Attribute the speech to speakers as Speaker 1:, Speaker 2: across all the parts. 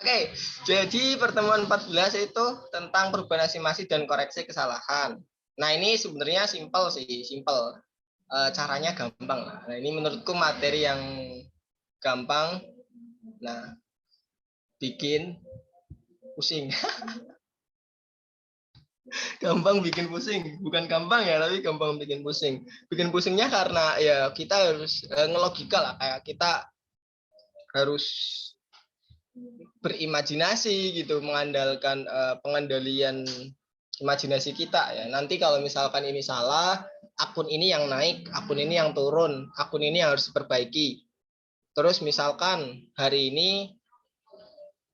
Speaker 1: Oke, jadi pertemuan 14 itu tentang perubahan estimasi dan koreksi kesalahan. Nah, ini sebenarnya simpel sih, simpel. Caranya gampang lah. Nah, ini menurutku materi yang gampang. Nah, bikin pusing. Gampang bikin pusing. Bukan gampang ya, tapi gampang bikin pusing. Bikin pusingnya karena ya kita harus ngelogika lah. Kayak kita harus berimajinasi gitu, mengandalkan pengendalian imajinasi kita ya. Nanti kalau misalkan ini salah, akun ini yang naik, akun ini yang turun, akun ini yang harus diperbaiki. Terus misalkan hari ini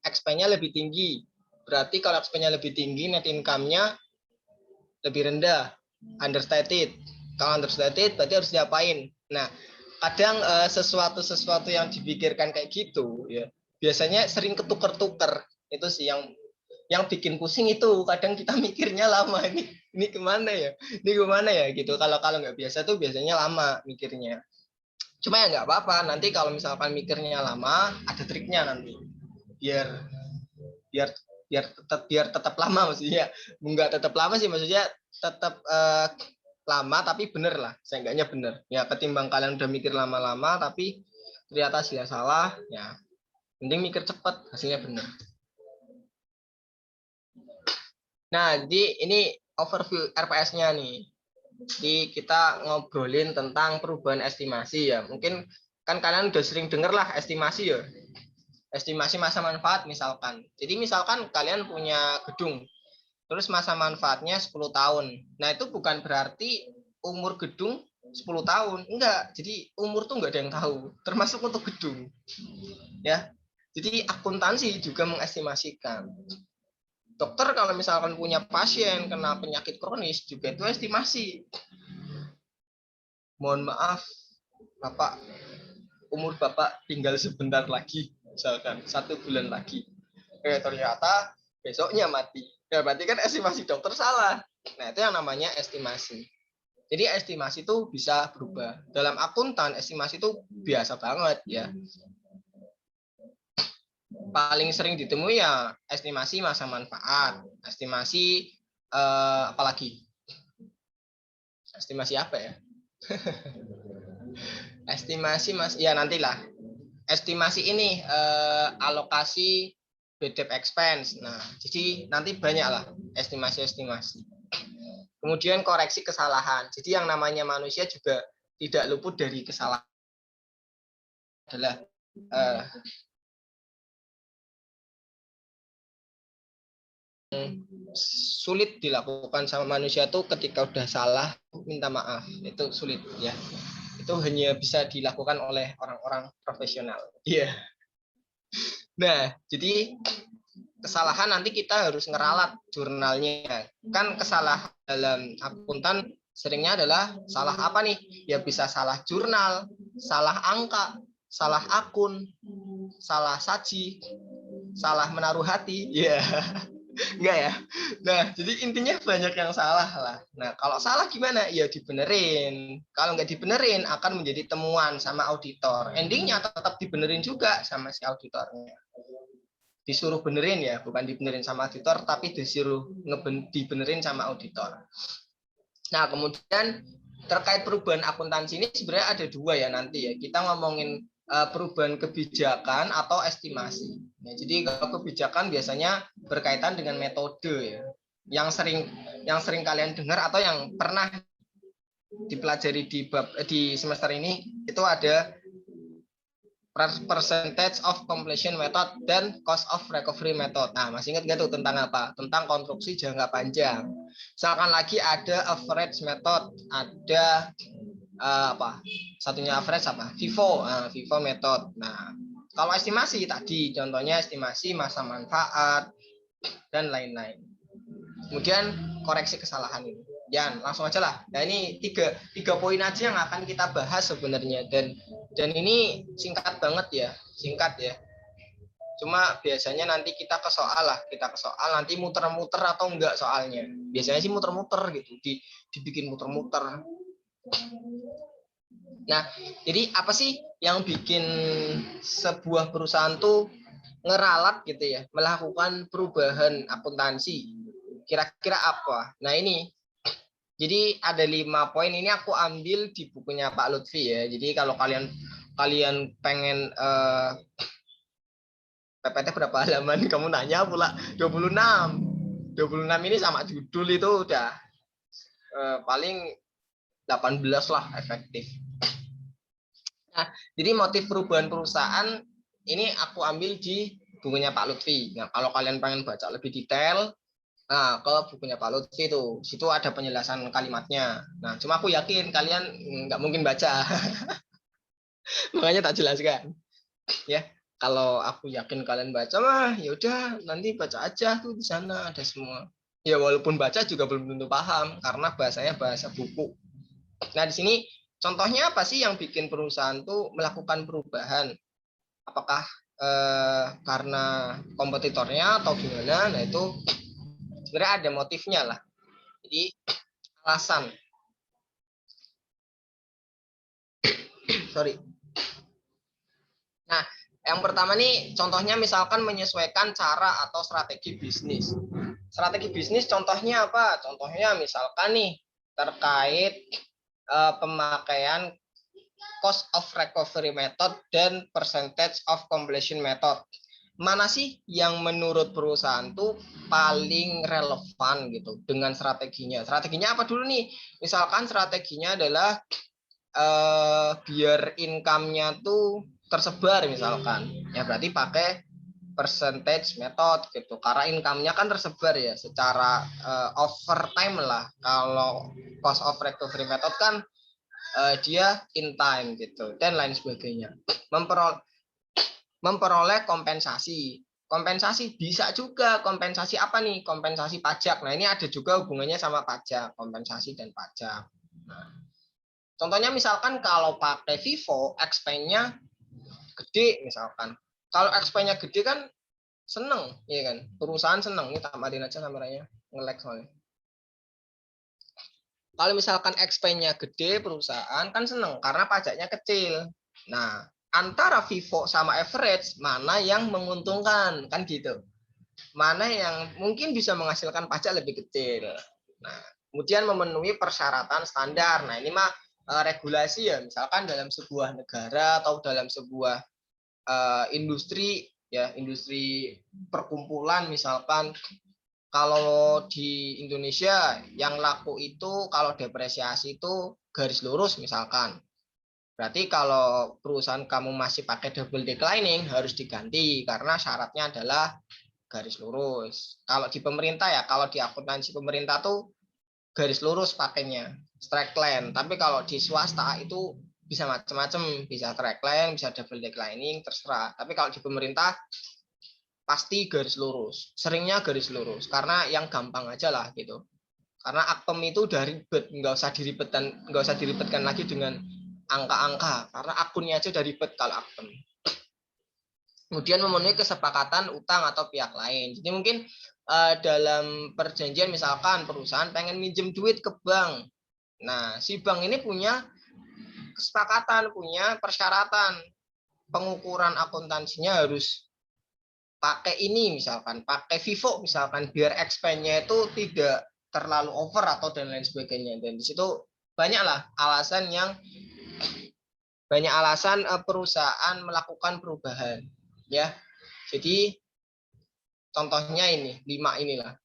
Speaker 1: XP-nya lebih tinggi, berarti kalau XP-nya lebih tinggi, net income-nya lebih rendah, understated. Kalau understated berarti harus diapain? Nah, kadang sesuatu yang dipikirkan kayak gitu ya, biasanya sering ketuker-tuker. Itu sih yang bikin pusing itu. Kadang kita mikirnya lama, ini kemana ya, ini kemana ya gitu. Kalau nggak biasa tuh biasanya lama mikirnya. Cuma ya nggak apa-apa, nanti kalau misalkan mikirnya lama ada triknya nanti, biar biar biar tetap lama, maksudnya nggak tetap lama sih, maksudnya tetap lama tapi bener lah, seenggaknya bener ya. Ketimbang kalian udah mikir lama-lama tapi ternyata hasilnya salah ya, mending mikir cepet hasilnya bener. Nah, jadi ini overview RPS-nya nih. Jadi kita ngobrolin tentang perubahan estimasi ya. Mungkin kan kalian udah sering denger lah estimasi ya. Estimasi masa manfaat misalkan. Jadi misalkan kalian punya gedung, terus masa manfaatnya 10 tahun. Nah, itu bukan berarti umur gedung 10 tahun. Enggak. Jadi umur tuh enggak ada yang tahu, termasuk untuk gedung. Ya. Jadi akuntansi juga mengestimasikan. Dokter kalau misalkan punya pasien kena penyakit kronis juga itu estimasi. Mohon maaf, Bapak, umur Bapak tinggal sebentar lagi, misalkan 1 bulan lagi. Ternyata besoknya mati. Ya berarti kan estimasi dokter salah. Nah, itu yang namanya estimasi. Jadi estimasi itu bisa berubah. Dalam akuntan estimasi itu biasa banget ya. Paling sering ditemui ya estimasi masa manfaat, estimasi apalagi? Estimasi apa ya? Estimasi mas, ya nantilah. Estimasi ini alokasi BDP expense. Nah, jadi nanti banyak lah estimasi-estimasi. Kemudian koreksi kesalahan. Jadi yang namanya manusia juga tidak luput dari kesalahan. Adalah sulit dilakukan sama manusia tuh ketika udah salah minta maaf, itu sulit ya. Itu hanya bisa dilakukan oleh orang-orang profesional. Iya. Yeah. Nah, jadi kesalahan nanti kita harus ngeralat jurnalnya. Kan kesalahan dalam akuntan seringnya adalah salah apa nih? Ya bisa salah jurnal, salah angka, salah akun, salah saji, salah menaruh hati. Ya. Yeah. Enggak ya. Nah, jadi intinya banyak yang salah lah. Nah, kalau salah gimana? Ya dibenerin. Kalau nggak dibenerin akan menjadi temuan sama auditor. Endingnya tetap dibenerin juga sama si auditornya. Disuruh benerin ya, bukan dibenerin sama auditor, tapi disuruh dibenerin sama auditor. Nah, kemudian terkait perubahan akuntansi ini sebenarnya ada dua ya nanti ya. Kita ngomongin perubahan kebijakan atau estimasi. Ya, jadi kalau kebijakan biasanya berkaitan dengan metode ya. Yang sering kalian dengar atau yang pernah dipelajari di semester ini itu ada percentage of completion method dan cost of recovery method. Nah, masih ingat nggak tuh tentang apa? Tentang konstruksi jangka panjang. Misalkan lagi ada average method, ada apa? Satunya average apa? FIFO, FIFO method. Nah, kalau estimasi tadi, contohnya estimasi masa manfaat dan lain-lain. Kemudian koreksi kesalahan ini. Jangan langsung aja lah. Nah, ini tiga poin aja yang akan kita bahas sebenarnya, dan ini singkat banget ya, singkat ya. Cuma biasanya nanti kita ke soal nanti muter-muter atau enggak soalnya. Biasanya sih muter-muter gitu, dibikin muter-muter. Nah, jadi apa sih yang bikin sebuah perusahaan tuh ngeralat gitu ya, melakukan perubahan akuntansi. Kira-kira apa? Nah ini, jadi ada 5 poin ini aku ambil di bukunya Pak Lutfi ya. Jadi kalau kalian pengen PPT berapa halaman, kamu nanya pula 26. 26 ini sama judul itu udah paling 18 lah efektif. Nah, jadi motif perubahan perusahaan ini aku ambil di bukunya Pak Lutfi. Nah, kalau kalian pengen baca lebih detail, nah ke bukunya Pak Lutfi itu, situ ada penjelasan kalimatnya. Nah, cuma aku yakin kalian nggak mungkin baca, makanya tak jelaskan. Ya, kalau aku yakin kalian baca mah, ya udah nanti baca aja tuh di sana ada semua. Ya walaupun baca juga belum tentu paham karena bahasanya bahasa buku. Nah, di sini contohnya apa sih yang bikin perusahaan tuh melakukan perubahan? Apakah karena kompetitornya atau gimana? Nah, itu sebenarnya ada motifnya lah. Jadi alasan. Sorry. Nah, yang pertama nih contohnya misalkan menyesuaikan cara atau strategi bisnis. Strategi bisnis contohnya apa? Contohnya misalkan nih terkait pemakaian cost of recovery method dan percentage of completion method. Mana sih yang menurut perusahaan tuh paling relevan gitu dengan strateginya? Strateginya apa dulu nih? Misalkan strateginya adalah biar income-nya tuh tersebar misalkan. Ya berarti pakai percentage method gitu. Karena income-nya kan tersebar ya secara overtime lah. Kalau cost of recovery method kan dia in time gitu dan lain sebagainya. Memperoleh kompensasi. Kompensasi bisa juga kompensasi apa nih? Kompensasi pajak. Nah, ini ada juga hubungannya sama pajak, kompensasi dan pajak. Nah, contohnya misalkan kalau pakai Vivo, expense-nya gede misalkan. Kalau expense-nya gede kan seneng, ya kan? Perusahaan seneng. Ini tamatin aja kameranya, nge-lag soalnya. Kalau misalkan expense-nya gede perusahaan kan seneng karena pajaknya kecil. Nah, antara Vivo sama average mana yang menguntungkan kan gitu. Mana yang mungkin bisa menghasilkan pajak lebih kecil. Nah, kemudian memenuhi persyaratan standar. Nah, ini mah regulasi ya, misalkan dalam sebuah negara atau dalam sebuah industri ya, industri perkumpulan misalkan kalau di Indonesia yang laku itu kalau depresiasi itu garis lurus misalkan. Berarti kalau perusahaan kamu masih pakai double declining harus diganti karena syaratnya adalah garis lurus. Kalau di pemerintah ya, kalau di akuntansi pemerintah tuh garis lurus pakainya, straight line. Tapi kalau di swasta itu bisa macam-macam, bisa straight line, bisa double declining, terserah. Tapi kalau di pemerintah pasti garis lurus. Seringnya garis lurus karena yang gampang aja lah gitu. Karena aktem itu udah ribet, nggak usah diribetkan lagi dengan angka-angka karena akunnya aja udah ribet kalau aktem. Kemudian memenuhi kesepakatan utang atau pihak lain. Jadi mungkin dalam perjanjian misalkan perusahaan pengen minjem duit ke bank. Nah, si bank ini punya kesepakatan, punya persyaratan pengukuran akuntansinya harus pakai ini misalkan, pakai Vivo misalkan biar expense-nya itu tidak terlalu over atau dan lain sebagainya. Dan di situ banyaklah alasan perusahaan melakukan perubahan ya. Jadi contohnya ini 5 inilah.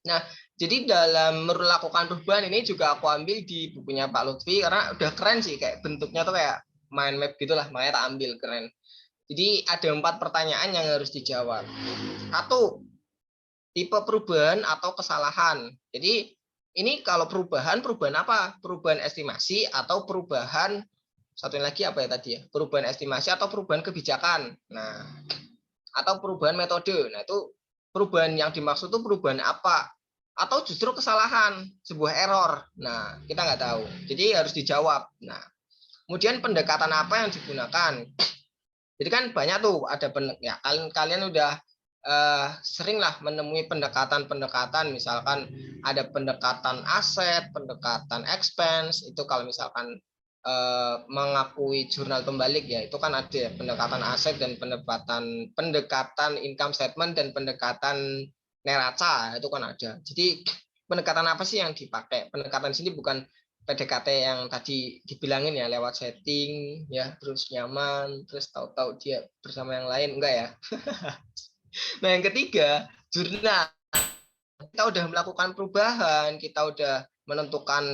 Speaker 1: Nah, jadi dalam melakukan perubahan ini juga aku ambil di bukunya Pak Lutfi karena udah keren sih, kayak bentuknya tuh kayak mind map gitulah, makanya tak ambil, keren. Jadi ada 4 pertanyaan yang harus dijawab. 1, tipe perubahan atau kesalahan. Jadi ini kalau perubahan apa? Perubahan estimasi atau perubahan satu lagi apa ya tadi ya? Perubahan estimasi atau perubahan kebijakan. Nah, atau perubahan metode. Nah, itu perubahan yang dimaksud itu perubahan apa? Atau justru kesalahan, sebuah error. Nah, kita nggak tahu. Jadi harus dijawab. Nah, kemudian pendekatan apa yang digunakan? Jadi kan banyak tuh ada ya kalian udah sering lah menemui pendekatan-pendekatan, misalkan ada pendekatan aset, pendekatan expense, itu kalau misalkan mengakui jurnal pembalik ya, itu kan ada ya, pendekatan aset dan pendekatan income statement dan pendekatan neraca itu kan ada. Jadi pendekatan apa sih yang dipakai? Pendekatan sini bukan PDKT yang tadi dibilangin ya, lewat setting ya, terus nyaman, terus tahu-tahu dia bersama yang lain, enggak ya. Nah, yang ketiga, jurnal. Kita udah melakukan perubahan, kita udah menentukan.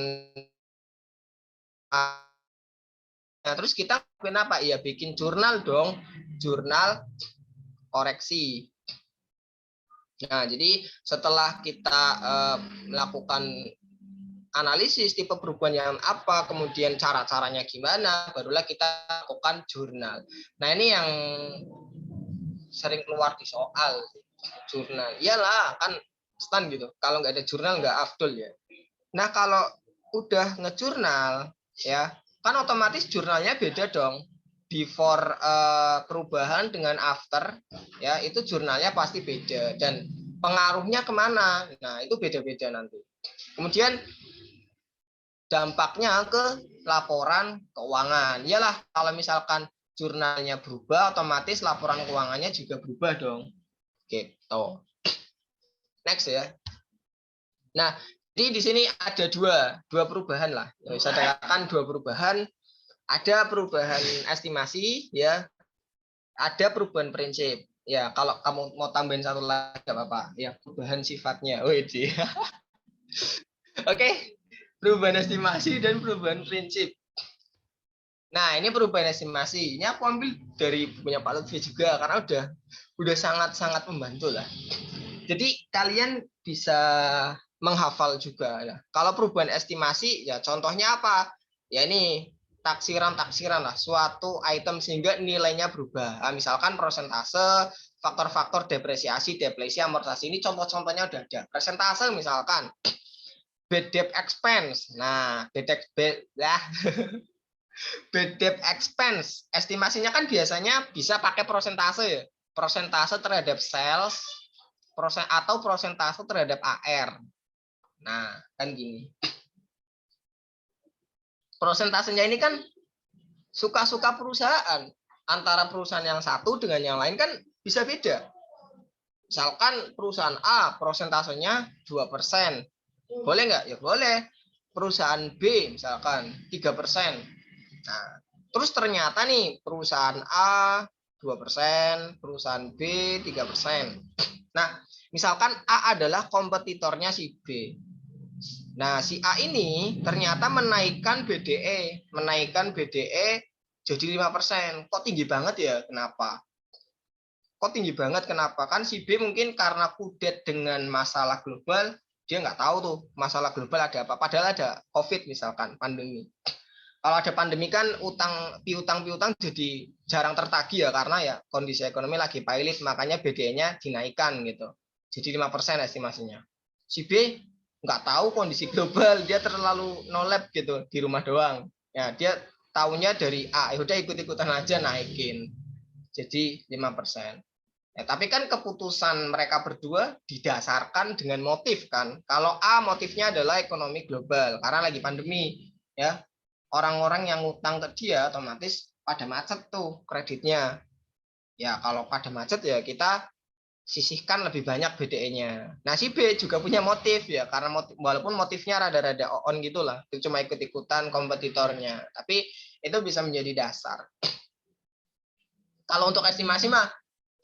Speaker 1: Nah, terus kita kenapa? Ya bikin jurnal dong, jurnal koreksi. Nah, jadi setelah kita melakukan analisis tipe perubahan yang apa, kemudian cara-caranya gimana, barulah kita lakukan jurnal. Nah, ini yang sering keluar di soal jurnal. Iyalah, kan stand gitu. Kalau nggak ada jurnal nggak afdol ya. Nah, kalau udah ngejurnal ya, kan otomatis jurnalnya beda dong. Before perubahan dengan after ya, itu jurnalnya pasti beda dan pengaruhnya kemana. Nah, itu beda-beda nanti. Kemudian dampaknya ke laporan keuangan. Iyalah, kalau misalkan jurnalnya berubah, otomatis laporan keuangannya juga berubah dong. Gitu. Next ya. Nah, jadi di sini ada dua perubahan lah. Saya katakan dua perubahan. Ada perubahan estimasi, ya. Ada perubahan prinsip. Ya, kalau kamu mau tambahin satu lagi nggak apa-apa. Ya, perubahan sifatnya. Oke, perubahan estimasi dan perubahan prinsip. Nah, ini perubahan estimasi. Ini aku ambil dari punya Pak Lutfi juga karena udah sangat-sangat membantu lah. Jadi kalian bisa menghafal juga. Nah, kalau perubahan estimasi, ya contohnya apa? Ya ini taksiran-taksiran lah, suatu item sehingga nilainya berubah. Nah, misalkan persentase, faktor-faktor depresiasi, deflasi, amortisasi. Ini contoh-contohnya udah ada. Persentase misalkan bad debt expense. Nah, bad debt expense estimasinya kan biasanya bisa pakai persentase ya. Persentase terhadap sales, atau persentase terhadap AR. Nah, kan gini. Persentasenya ini kan suka-suka perusahaan. Antara perusahaan yang satu dengan yang lain kan bisa beda. Misalkan perusahaan A persentasenya 2%. Boleh nggak? Ya boleh. Perusahaan B misalkan 3%. Nah, terus ternyata nih perusahaan A 2%, perusahaan B 3%. Nah, misalkan A adalah kompetitornya si B. Nah, si A ini ternyata menaikkan BDE jadi 5%. Kok tinggi banget ya? Kenapa? Kok tinggi banget? Kenapa? Kan si B mungkin karena kudet dengan masalah global, dia nggak tahu tuh masalah global ada apa. Padahal ada COVID misalkan, pandemi. Kalau ada pandemi kan piutang jadi jarang tertagih ya, karena ya kondisi ekonomi lagi pailit, makanya BDE-nya dinaikkan gitu. Jadi 5% estimasinya. Si B nggak tahu kondisi global, dia terlalu nolep gitu di rumah doang. Ya, dia tahunya dari A, ya udah ikut-ikutan aja naikin. Jadi 5%. Ya, tapi kan keputusan mereka berdua didasarkan dengan motif kan. Kalau A motifnya adalah ekonomi global karena lagi pandemi, ya. Orang-orang yang ngutang ke dia otomatis pada macet tuh kreditnya. Ya, kalau pada macet ya kita sisihkan lebih banyak BDE-nya. Nah, si B juga punya motif ya, karena walaupun motifnya rada-rada on gitulah, itu cuma ikut-ikutan kompetitornya, tapi itu bisa menjadi dasar. Kalau untuk estimasi mah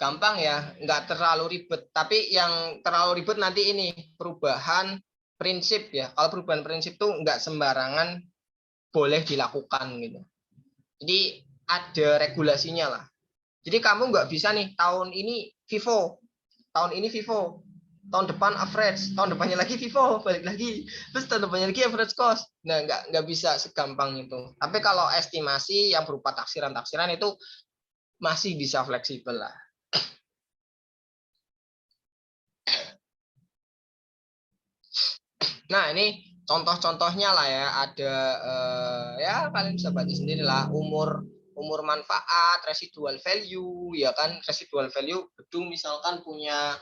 Speaker 1: gampang ya, nggak terlalu ribet. Tapi yang terlalu ribet nanti ini perubahan prinsip ya. Kalau perubahan prinsip tuh nggak sembarangan boleh dilakukan gitu. Jadi ada regulasinya lah. Jadi kamu nggak bisa nih tahun ini Vivo, tahun depan average, tahun depannya lagi Vivo, balik lagi, terus tahun depannya lagi average cost. Nah, nggak bisa segampang itu. Tapi kalau estimasi yang berupa taksiran-taksiran itu masih bisa fleksibel lah. Nah, ini contoh-contohnya lah ya, ada ya kalian bisa baca sendiri lah, umur manfaat, residual value, ya kan, residual value gedung misalkan punya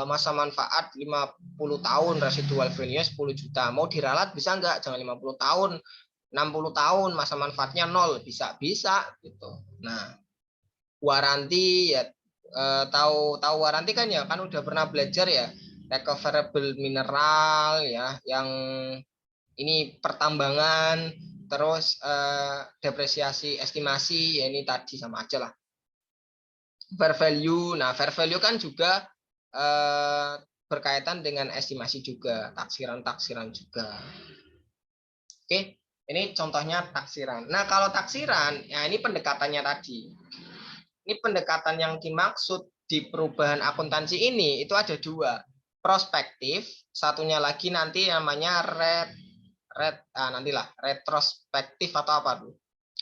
Speaker 1: masa manfaat 50 tahun, residual value-nya 10 juta. Mau diralat bisa nggak? Jangan 50 tahun. 60 tahun masa manfaatnya 0, bisa gitu. Nah, waranti ya, tahu waranti kan ya, kan udah pernah belajar ya, recoverable mineral ya, yang ini pertambangan, terus depresiasi estimasi ya, ini tadi sama aja lah. Fair value, nah fair value kan juga berkaitan dengan estimasi juga, taksiran juga. Oke, ini contohnya taksiran. Nah, kalau taksiran, ya ini pendekatannya tadi. Ini pendekatan yang dimaksud di perubahan akuntansi ini itu ada dua. Prospektif, satunya lagi nanti namanya nantilah retrospektif atau apa tuh.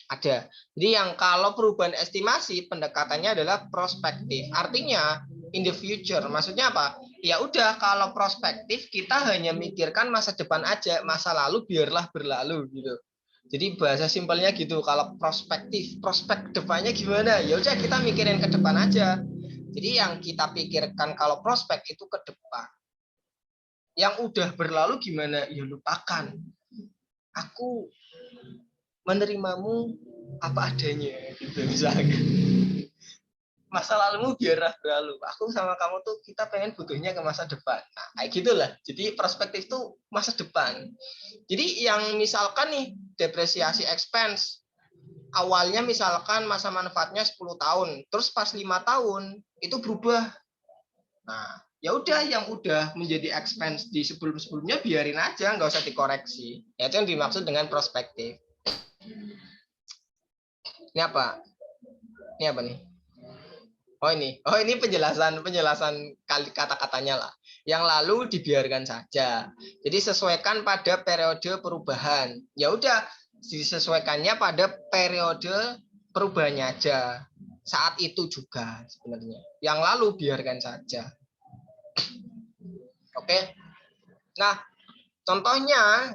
Speaker 1: Ada. Jadi yang kalau perubahan estimasi pendekatannya adalah prospektif. Artinya in the future. Maksudnya apa? Ya udah, kalau prospektif kita hanya mikirkan masa depan aja, masa lalu biarlah berlalu gitu. Jadi bahasa simpelnya gitu. Kalau prospektif, prospek depannya gimana? Ya udah kita mikirin ke depan aja. Jadi yang kita pikirkan kalau prospek itu ke depan. Yang udah berlalu gimana? Ya lupakan. Aku menerimamu apa adanya gitu misalnya. Masa lalumu biarlah berlalu, aku sama kamu tuh kita pengen butuhnya ke masa depan. Nah kayak gitulah, jadi perspektif tuh masa depan. Jadi yang misalkan nih depresiasi expense awalnya misalkan masa manfaatnya 10 tahun, terus pas 5 tahun itu berubah. Nah ya udah, yang udah menjadi expense di sebelum-sebelumnya biarin aja, nggak usah dikoreksi. Ya, itu yang dimaksud dengan prospektif. Ini apa? Ini apa nih? Oh ini penjelasan kata-katanya lah. Yang lalu dibiarkan saja. Jadi sesuaikan pada periode perubahan. Ya udah, disesuaikannya pada periode perubahannya aja. Saat itu juga sebenarnya. Yang lalu biarkan saja. Oke. Nah,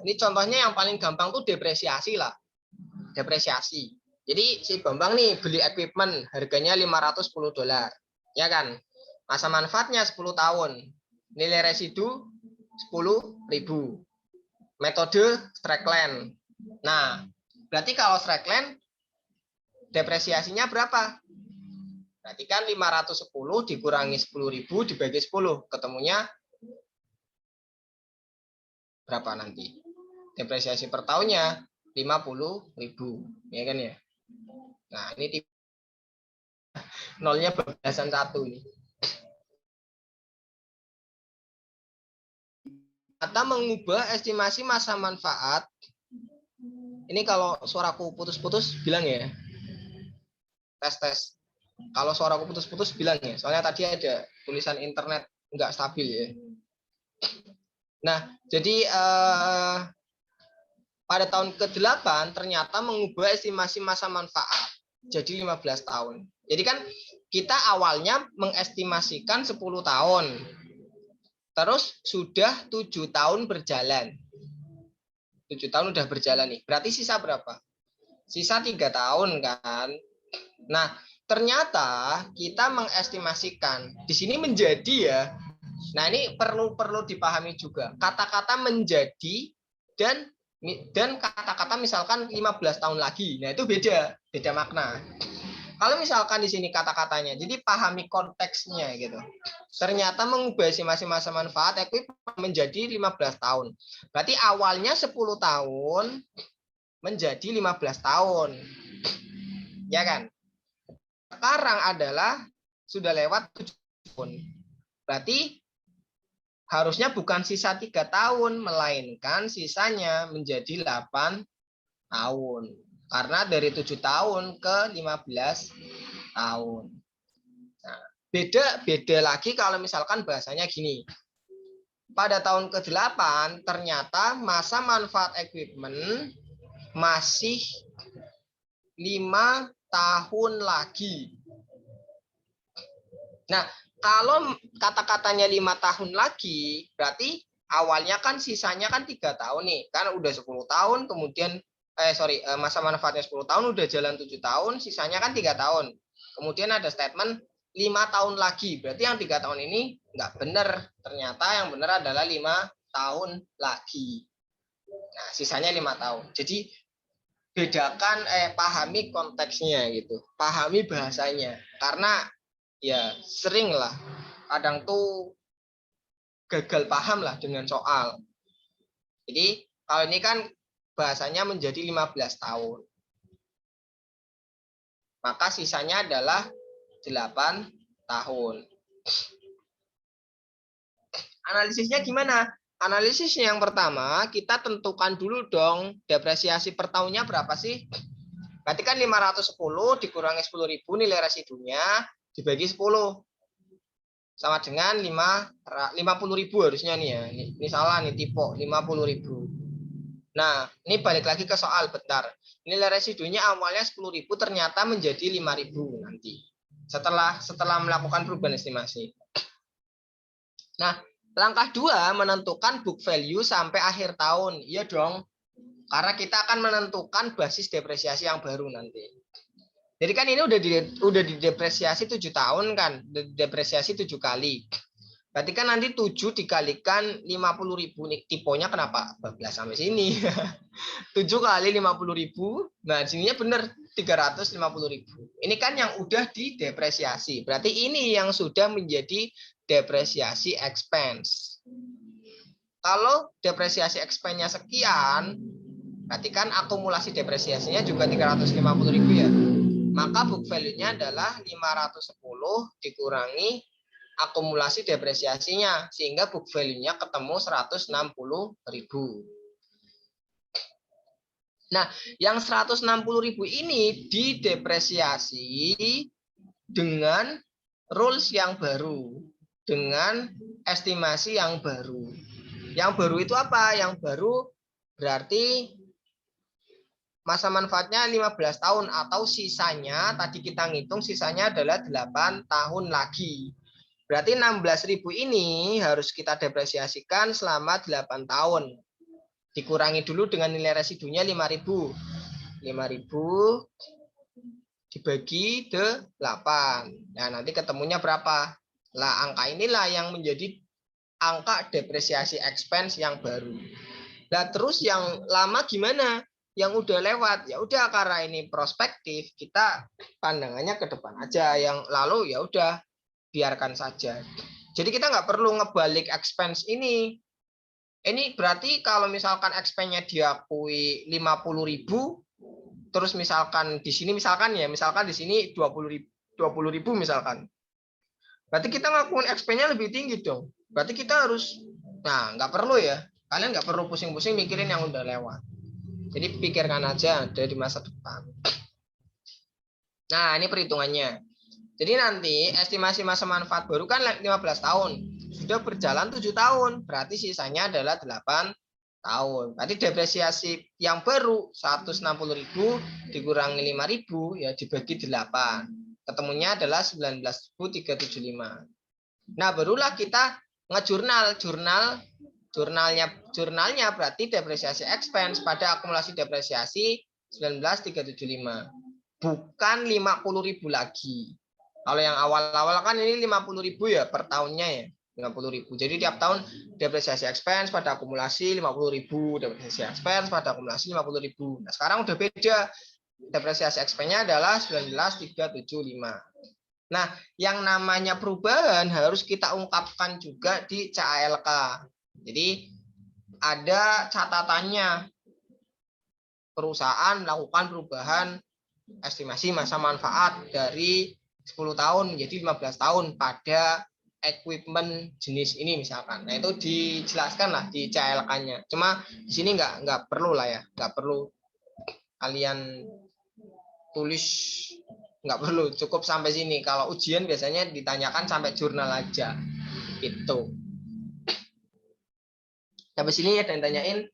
Speaker 1: ini contohnya yang paling gampang tuh depresiasi lah. Depresiasi. Jadi si Bambang nih beli equipment harganya $510. Ya kan? Masa manfaatnya 10 tahun. Nilai residu 10.000. Metode Strickland. Nah, berarti kalau Strickland depresiasinya berapa? Berarti kan 510 dikurangi 10.000 dibagi 10. Ketemunya berapa nanti? Depresiasi per tahunnya 50.000. Ya kan ya? Nah, ini nolnya belasan satu nih. Atau mengubah estimasi masa manfaat. Ini kalau suaraku putus-putus bilang ya. Tes. Kalau suaraku putus-putus bilang ya. Soalnya tadi ada tulisan internet nggak stabil ya. Nah, jadi pada tahun ke-8 ternyata mengubah estimasi masa manfaat jadi 15 tahun. Jadi kan kita awalnya mengestimasikan 10 tahun. Terus sudah 7 tahun berjalan. 7 tahun udah berjalan nih. Berarti sisa berapa? Sisa 3 tahun kan. Nah, ternyata kita mengestimasikan di sini menjadi ya. Nah, ini perlu dipahami juga. Kata-kata menjadi dan kata-kata misalkan 15 tahun lagi. Nah, itu beda makna. Kalau misalkan di sini kata-katanya, jadi pahami konteksnya gitu. Ternyata mengubah estimasi masa manfaat equipment menjadi 15 tahun. Berarti awalnya 10 tahun menjadi 15 tahun. Ya kan? Sekarang adalah sudah lewat 7 tahun. Berarti harusnya bukan sisa 3 tahun, melainkan sisanya menjadi 8 tahun. Karena dari 7 tahun ke 15 tahun. Nah, beda lagi kalau misalkan bahasanya gini. Pada tahun ke-8 ternyata masa manfaat equipment masih 5 tahun lagi. Nah, kalau kata-katanya 5 tahun lagi, berarti awalnya kan sisanya kan 3 tahun nih. Kan udah 10 tahun, kemudian masa manfaatnya 10 tahun, udah jalan 7 tahun, sisanya kan 3 tahun. Kemudian ada statement 5 tahun lagi. Berarti yang 3 tahun ini nggak benar. Ternyata yang benar adalah 5 tahun lagi. Nah, sisanya 5 tahun. Jadi bedakan pahami konteksnya gitu, pahami bahasanya, karena ya sering lah kadang tuh gagal paham lah dengan soal. Jadi kalau ini kan bahasanya menjadi 15 tahun, maka sisanya adalah 8 tahun. Analisisnya gimana? Analisisnya yang pertama, kita tentukan dulu dong depresiasi per tahunnya berapa sih? Berarti kan 510 dikurangi 10.000 nilai residunya dibagi 10. Sama dengan 50.000 harusnya nih ya. Ini salah nih, tipe 50.000. Nah, ini balik lagi ke soal bentar. Nilai residunya awalnya 10.000 ternyata menjadi 5.000 nanti. Setelah melakukan perubahan estimasi. Nah, langkah 2 menentukan book value sampai akhir tahun. Iya dong. Karena kita akan menentukan basis depresiasi yang baru nanti. Jadi kan ini udah didepresiasi 7 tahun kan, depresiasi 7 kali. Berarti kan nanti 7 dikalikan 50.000 nih, tiponya kenapa? 14 sampai sini. 7 kali 50.000, nah sininya benar 350.000. Ini kan yang udah didepresiasi. Berarti ini yang sudah menjadi depresiasi expense. Kalau depresiasi expense-nya sekian, berarti kan akumulasi depresiasinya juga 350.000 ya. Maka book value-nya adalah 510 dikurangi akumulasi depresiasinya, sehingga book value-nya ketemu 160.000. Nah, yang 160.000 ini didepresiasi dengan rules yang baru, dengan estimasi yang baru. Yang baru itu apa? Yang baru berarti masa manfaatnya 15 tahun atau sisanya, tadi kita ngitung sisanya adalah 8 tahun lagi. Berarti 16.000 ini harus kita depresiasikan selama 8 tahun. Dikurangi dulu dengan nilai residunya 5.000. 5.000 dibagi 8. Nah, nanti ketemunya berapa? Lah, angka inilah yang menjadi angka depresiasi expense yang baru. Nah, terus yang lama gimana? Yang udah lewat, ya udah karena ini prospektif, kita pandangannya ke depan aja. Yang lalu ya udah biarkan saja. Jadi kita nggak perlu ngebalik expense ini. Ini berarti kalau misalkan expense-nya diakui 50.000, terus misalkan di sini misalkan di sini 20.000 misalkan. Berarti kita ngakuin expense-nya lebih tinggi dong. Berarti kita harus, nah nggak perlu ya. Kalian nggak perlu pusing-pusing mikirin yang udah lewat. Jadi pikirkan aja dari masa depan. Nah, ini perhitungannya. Jadi nanti estimasi masa manfaat baru kan 15 tahun. Sudah berjalan 7 tahun. Berarti sisanya adalah 8 tahun. Berarti depresiasi yang baru 160.000 dikurangi 5.000 ya dibagi 8. Ketemunya adalah 19.375. Nah, barulah kita ngejurnal. Jurnalnya berarti depresiasi expense pada akumulasi depresiasi 19.375. Bukan 50.000 lagi. Kalau yang awal-awal kan ini 50.000 ya per tahunnya ya. 50.000. Jadi tiap tahun depresiasi expense pada akumulasi 50.000, depresiasi expense pada akumulasi 50.000. Nah, sekarang udah beda. Depresiasi expense-nya adalah 19.375. Nah, yang namanya perubahan harus kita ungkapkan juga di CALK. Jadi ada catatannya, perusahaan melakukan perubahan estimasi masa manfaat dari 10 tahun menjadi 15 tahun pada equipment jenis ini misalkan. Nah, itu dijelaskan lah di CLK-nya. Cuma di sini nggak perlu lah ya, nggak perlu kalian tulis, nggak perlu, cukup sampai sini. Kalau ujian biasanya ditanyakan sampai jurnal aja. Itu. Sampai sini ya, dan tanyain.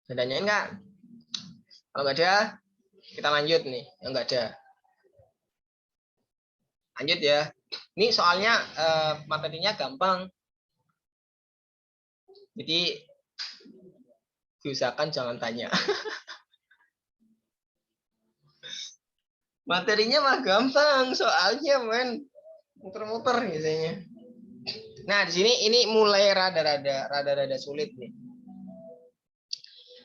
Speaker 1: Tanyain nggak? Kalau nggak ada, kita lanjut nih. Yang nggak ada. Lanjut ya. Ini soalnya materinya gampang. Jadi diusahakan jangan tanya. Materinya mah gampang, soalnya men muter-muter biasanya. Nah, di sini ini mulai rada-rada sulit nih.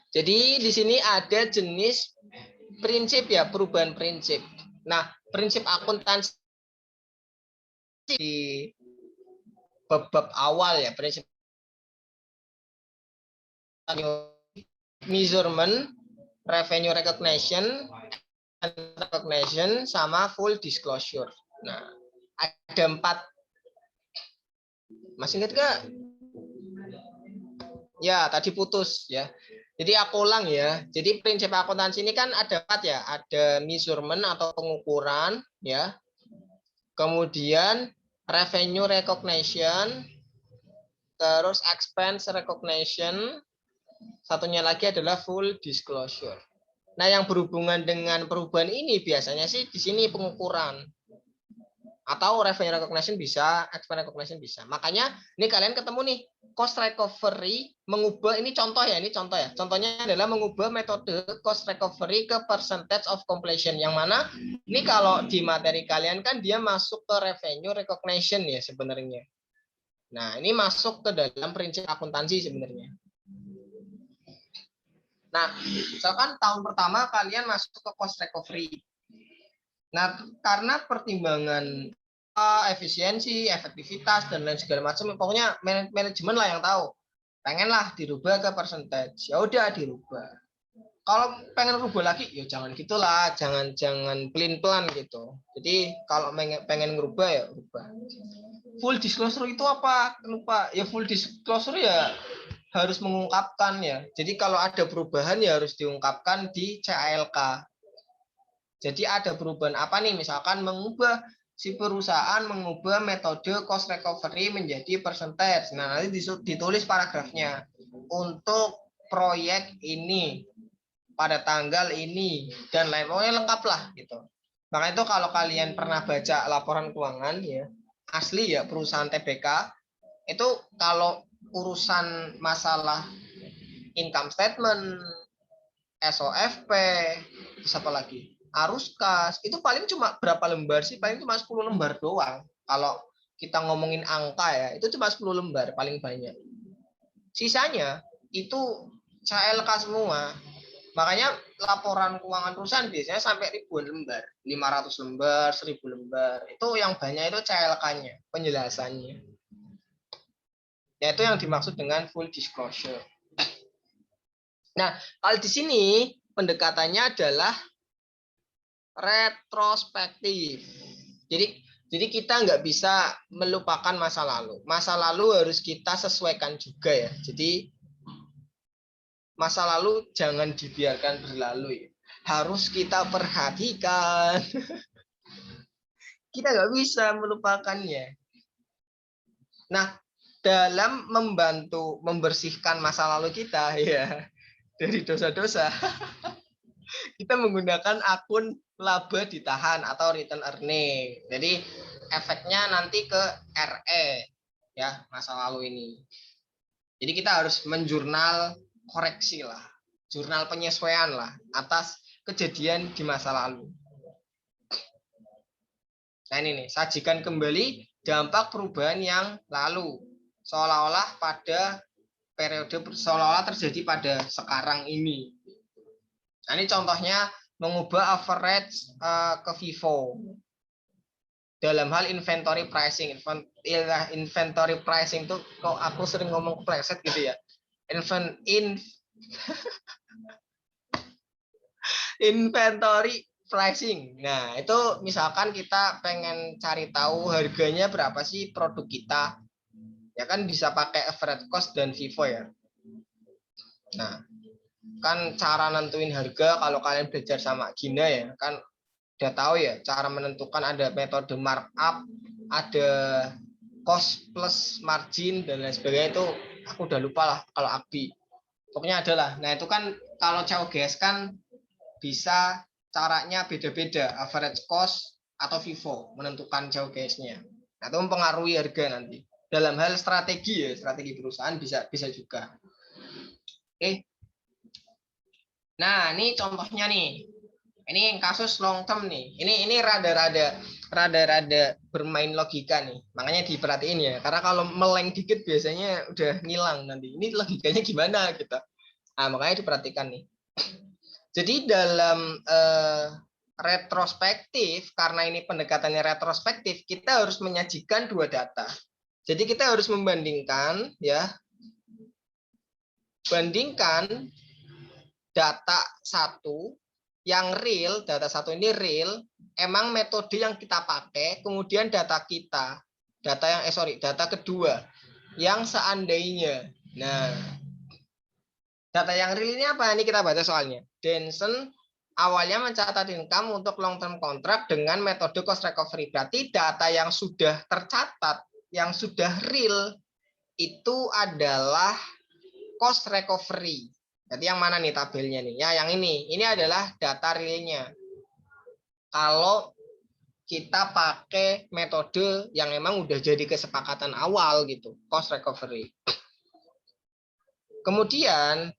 Speaker 1: Jadi di sini ada jenis prinsip ya, perubahan prinsip. Nah, prinsip akuntansi di bab awal ya, prinsip measurement, revenue recognition, sama full disclosure. Nah, ada 4. Masih ingat gak? Ya, tadi putus ya. Jadi aku ulang ya. Jadi prinsip akuntansi ini kan ada 4 ya. Ada measurement atau pengukuran ya. Kemudian revenue recognition, terus expense recognition, satunya lagi adalah full disclosure. Nah, yang berhubungan dengan perubahan ini biasanya sih di sini pengukuran. Atau revenue recognition bisa, expense recognition bisa. Makanya ini kalian ketemu nih, cost recovery mengubah, ini contoh ya. Contohnya adalah mengubah metode cost recovery ke percentage of completion. Yang mana ini kalau di materi kalian kan dia masuk ke revenue recognition ya sebenarnya. Nah, ini masuk ke dalam prinsip akuntansi sebenarnya. Nah, misalkan tahun pertama kalian masuk ke cost recovery. Nah, karena pertimbangan efisiensi, efektivitas, dan lain segala macam, pokoknya manajemen lah yang tahu. Pengenlah dirubah ke percentage, ya udah dirubah. Kalau pengen rubah lagi, ya jangan gitulah, jangan pelin-pelan gitu. Jadi kalau pengen ngerubah ya rubah. Full disclosure itu apa? Lupa. Ya full disclosure ya harus mengungkapkan ya. Jadi kalau ada perubahan ya harus diungkapkan di CALK. Jadi ada perubahan apa nih? Misalkan mengubah si perusahaan mengubah metode cost recovery menjadi percentage. Nah, nanti ditulis paragrafnya. Untuk proyek ini pada tanggal ini dan lain pokoknya lengkap lah gitu. Maka itu kalau kalian pernah baca laporan keuangan ya, asli ya perusahaan TBK itu kalau urusan masalah income statement, SOFP, terus apa lagi? Arus kas, itu paling cuma berapa lembar sih? Paling cuma 10 lembar doang. Kalau kita ngomongin angka ya, itu cuma 10 lembar paling banyak. Sisanya itu CLK semua. Makanya laporan keuangan perusahaan biasanya sampai ribuan lembar, 500 lembar, 1000 lembar. Itu yang banyak itu CLK-nya, penjelasannya. Ya itu yang dimaksud dengan full disclosure. Nah, kalau di sini pendekatannya adalah retrospektif. Jadi kita nggak bisa melupakan masa lalu. Masa lalu harus kita sesuaikan juga ya. Jadi masa lalu jangan dibiarkan berlalu ya. Harus kita perhatikan. Kita nggak bisa melupakannya. Nah, dalam membantu membersihkan masa lalu kita ya dari dosa-dosa, kita menggunakan akun laba ditahan atau return earning. Jadi efeknya nanti ke RE ya masa lalu ini. Jadi kita harus menjurnal koreksi lah, jurnal penyesuaian lah atas kejadian di masa lalu. Nah ini nih, sajikan kembali dampak perubahan yang lalu seolah-olah pada periode seolah-olah terjadi pada sekarang ini. Nah, ini contohnya mengubah average ke FIFO dalam hal inventory pricing. Inventory pricing itu kok aku sering ngomong kepleset gitu ya. Inventory pricing. Nah, itu misalkan kita pengen cari tahu harganya berapa sih produk kita. Ya kan bisa pakai average cost dan FIFO ya. Nah, kan cara nentuin harga kalau kalian belajar sama Gina ya, kan udah tahu ya cara menentukan ada metode markup, ada cost plus margin dan lain sebagainya itu aku udah lupa lah kalau ABI. Pokoknya ada lah. Nah, itu kan kalau COGS kan bisa caranya beda-beda, average cost atau FIFO menentukan COGS-nya. Nah, itu mempengaruhi harga nanti. Dalam hal strategi ya, strategi perusahaan bisa juga. Oke. Nah, ini contohnya nih. Ini kasus long term nih. Ini rada-rada bermain logika nih. Makanya diperhatiin ya. Karena kalau meleng dikit biasanya udah ngilang nanti. Ini logikanya gimana kita? Nah, makanya diperhatikan nih. Jadi dalam retrospektif, karena ini pendekatannya retrospektif, kita harus menyajikan dua data. Jadi kita harus membandingkan ya. Bandingkan data satu yang real, data satu ini real, emang metode yang kita pakai, kemudian data kita, data kedua, yang seandainya. Nah, data yang real ini apa? Ini kita baca soalnya. Denson awalnya mencatat income untuk long term contract dengan metode cost recovery. Berarti data yang sudah tercatat, yang sudah real, itu adalah cost recovery. Jadi yang mana nih tabelnya nih? Ya, yang ini. Ini adalah data realnya. Kalau kita pakai metode yang emang udah jadi kesepakatan awal gitu, cost recovery. Kemudian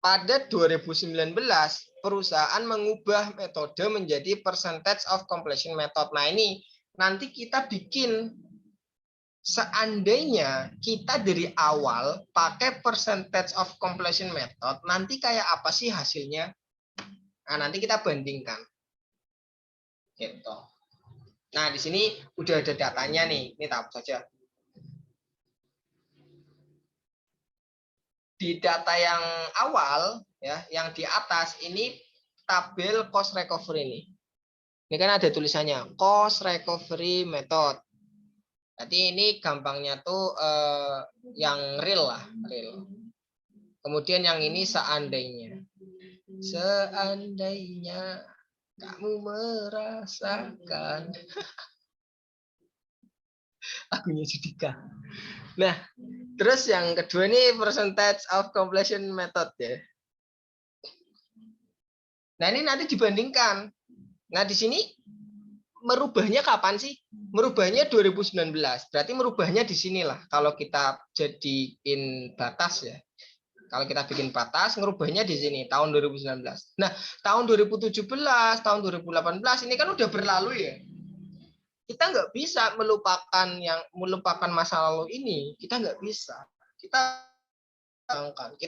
Speaker 1: pada 2019 perusahaan mengubah metode menjadi percentage of completion method. Nah, ini nanti kita bikin seandainya kita dari awal pakai percentage of completion method, nanti kayak apa sih hasilnya? Nah, nanti kita bandingkan. Gitu. Nah, di sini udah ada datanya nih. Ini tahap saja. Di data yang awal, ya, yang di atas ini tabel cost recovery ini. Ini kan ada tulisannya cost recovery method. Jadi ini gampangnya tuh yang real lah, real. Kemudian yang ini seandainya. Seandainya kamu merasakan lagunya Judika. Nah, terus yang kedua ini percentage of completion method ya. Nah, ini nanti dibandingkan. Nah, di sini merubahnya kapan sih? Merubahnya 2019. Berarti merubahnya di sinilah. Kalau kita jadiin batas ya. Kalau kita bikin batas, merubahnya di sini tahun 2019. Nah, tahun 2017, tahun 2018 ini kan udah berlalu ya. Kita nggak bisa melupakan masa lalu ini. Kita nggak bisa. Kita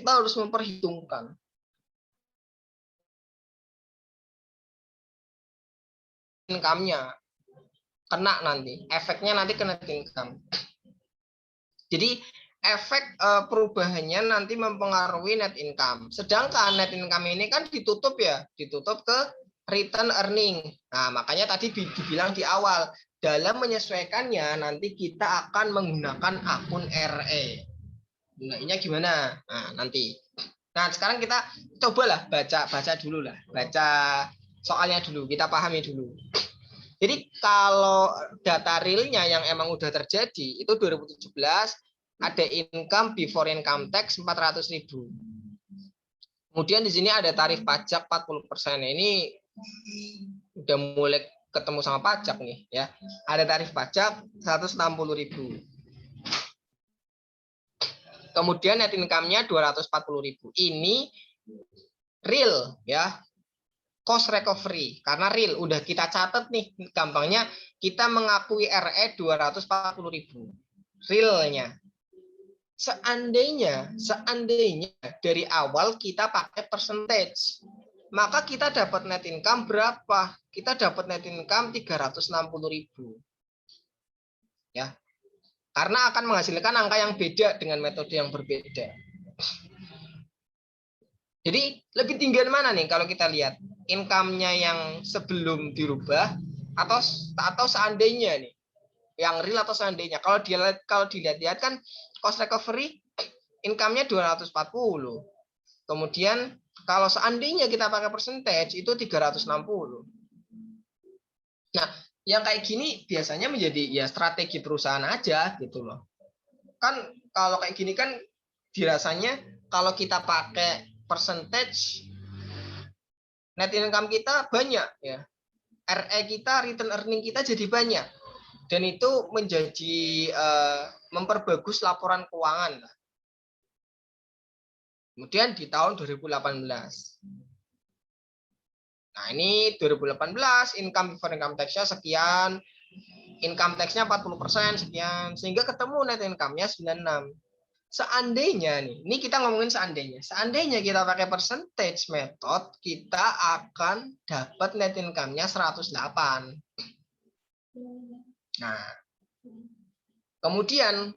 Speaker 1: harus memperhitungkan. Income-nya kena nanti, efeknya nanti kena income. Jadi efek perubahannya nanti mempengaruhi net income. Sedangkan net income ini kan ditutup ya, ditutup ke return earning. Nah, makanya tadi dibilang di awal, dalam menyesuaikannya nanti kita akan menggunakan akun RE. Gunanya gimana? Nah, nanti. Nah, sekarang kita cobalah baca dulu lah, baca soalnya dulu, kita pahami dulu. Jadi kalau data realnya yang emang udah terjadi itu 2017 ada income before income tax 400.000. Kemudian di sini ada tarif pajak 40%. Ini udah mulai ketemu sama pajak nih ya. Ada tarif pajak 160.000. Kemudian net income-nya 240.000. Ini real ya. Cost recovery karena real udah kita catat nih, gampangnya kita mengakui RE 240.000 realnya. Seandainya dari awal kita pakai percentage, maka kita dapat net income berapa? Kita dapat net income 360.000 ya, karena akan menghasilkan angka yang beda dengan metode yang berbeda. Jadi lebih tinggi mana nih kalau kita lihat income-nya yang sebelum dirubah atau seandainya nih, yang real atau seandainya. Kalau dilihat kan cost recovery income-nya 240. Kemudian kalau seandainya kita pakai percentage itu 360. Nah, yang kayak gini biasanya menjadi ya strategi perusahaan aja gitu loh. Kan kalau kayak gini kan dirasanya kalau kita pakai percentage net income kita banyak ya. RE kita, return earning kita jadi banyak. Dan itu menjadi memperbagus laporan keuangan. Kemudian di tahun 2018. Nah, ini 2018 income before income tax-nya sekian, income tax-nya 40% sekian, sehingga ketemu net income-nya 96. Seandainya nih, ini kita ngomongin seandainya kita pakai percentage method, kita akan dapat net income-nya 108. Nah, kemudian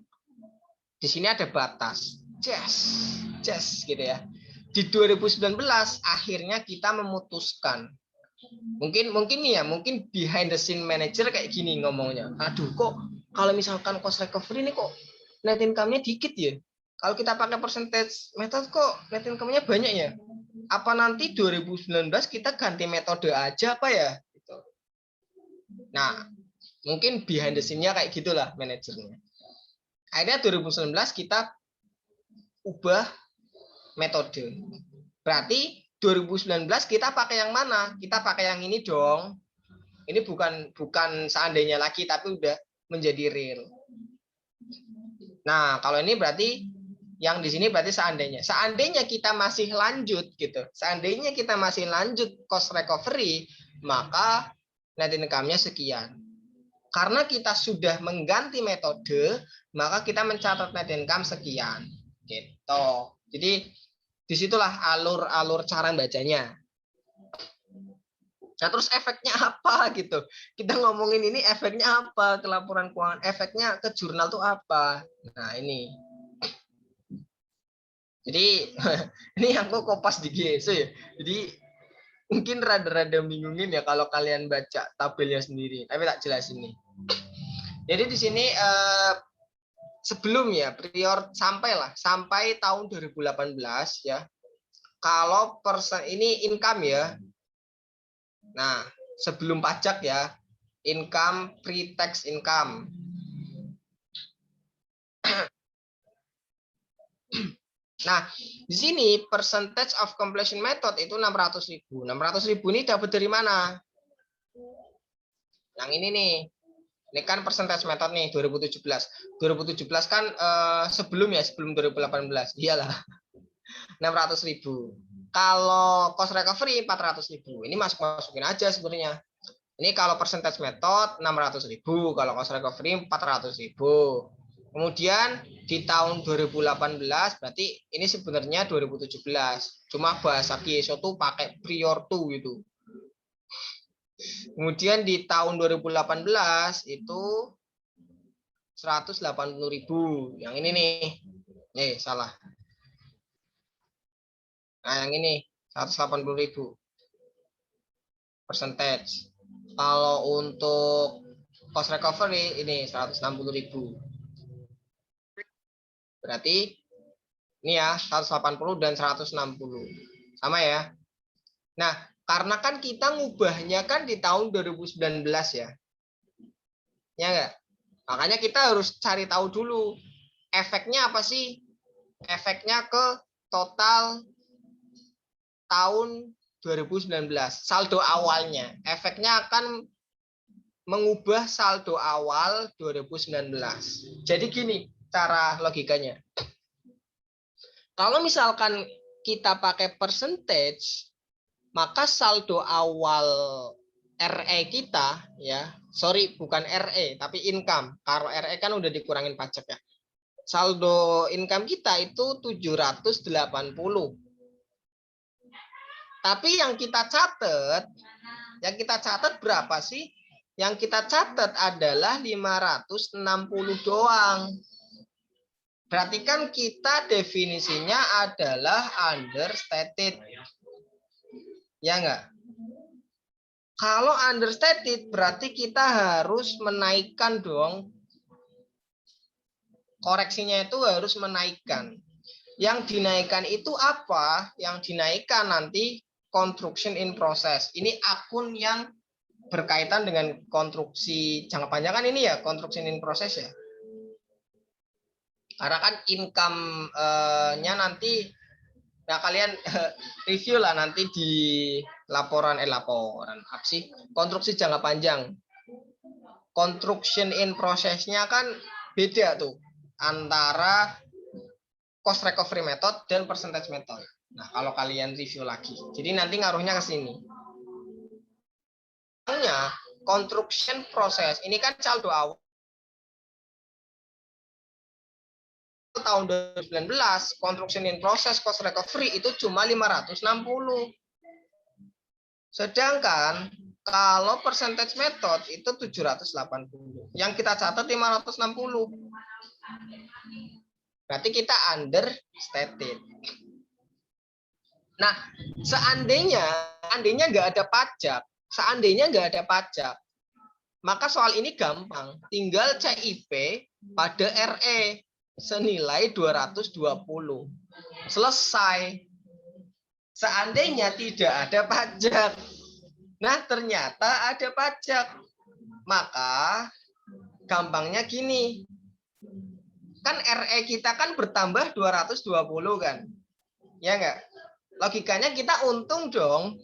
Speaker 1: di sini ada batas. Just gitu ya. Di 2019 akhirnya kita memutuskan. Mungkin nih ya, mungkin behind the scene manager kayak gini ngomongnya. Aduh, kok kalau misalkan cost recovery ini kok net income-nya dikit ya? Kalau kita pakai percentage method kok net income-nya banyak ya? Apa nanti 2019 kita ganti metode aja apa ya? Nah, mungkin behind the scene-nya kayak gitulah manajernya. Akhirnya 2019 kita ubah metode. Berarti 2019 kita pakai yang mana? Kita pakai yang ini dong. Ini bukan seandainya lagi, tapi udah menjadi real. Nah, kalau ini berarti yang di sini berarti seandainya. Seandainya kita masih lanjut gitu. Seandainya kita masih lanjut cost recovery, maka net income-nya sekian. Karena kita sudah mengganti metode, maka kita mencatat net income sekian. Gitu. Jadi disitulah alur cara bacanya. Nah, terus efeknya apa gitu? Kita ngomongin ini efeknya apa ke laporan keuangan? Efeknya ke jurnal tuh apa? Nah, ini. Jadi ini aku kopas di GSO ya. Jadi mungkin rada-rada bingungin ya kalau kalian baca tabelnya sendiri. Tapi tak jelasin nih. Jadi di sini sebelum ya prior sampai tahun 2018 ya. Kalau ini income ya. Nah, sebelum pajak ya, income pre-tax income. Nah, di sini percentage of completion method itu 600.000. 600.000 ini dapat dari mana? Yang ini nih. Ini kan percentage method nih 2017. 2017 kan sebelum 2018. Iyalah. 600.000. Kalau cost recovery 400.000. Ini masukin aja sebenarnya. Ini kalau percentage method 600.000, kalau cost recovery 400.000. Kemudian di tahun 2018 berarti ini sebenarnya 2017. Cuma bahasa GSO tuh pakai prior to gitu. Kemudian di tahun 2018 itu 180.000. Yang ini nih. Salah. Nah, yang ini 180.000. Percentage. Kalau untuk cost recovery ini 160.000. Berarti ini ya 180 dan 160. Sama ya. Nah, karena kan kita ngubahnya kan di tahun 2019 ya. Ya enggak? Makanya kita harus cari tahu dulu efeknya apa sih? Efeknya ke total tahun 2019, saldo awalnya. Efeknya akan mengubah saldo awal 2019. Jadi gini cara logikanya. Kalau misalkan kita pakai percentage, maka saldo awal RE kita ya, sorry bukan RE tapi income. Kalau RE kan udah dikurangin pajak ya. Saldo income kita itu 780. Tapi yang kita catat berapa sih? Yang kita catat adalah 560 doang. Berarti kan kita definisinya adalah understated. Ya enggak? Kalau understated berarti kita harus menaikkan dong. Koreksinya itu harus menaikkan. Yang dinaikkan itu apa? Yang dinaikkan nanti construction in process. Ini akun yang berkaitan dengan konstruksi jangka panjang kan ini ya, construction in process ya. Karena kan income-nya nanti, nah kalian review lah nanti di laporan apa sih? Konstruksi jangka panjang. Construction in process-nya kan beda tuh antara cost recovery method dan percentage method. Nah, kalau kalian review lagi. Jadi nanti ngaruhnya ke sini. construction proses. Ini kan saldo awal tahun 2019, construction in process cost recovery itu cuma 560. Sedangkan kalau percentage method itu 780. Yang kita catat 560. Berarti kita understated. Nah, seandainya nggak ada pajak, maka soal ini gampang. Tinggal CIP pada RE senilai 220. Selesai. Seandainya tidak ada pajak. Nah, ternyata ada pajak. Maka gampangnya gini. Kan RE kita kan bertambah 220 kan? Ya enggak? Logikanya kita untung dong.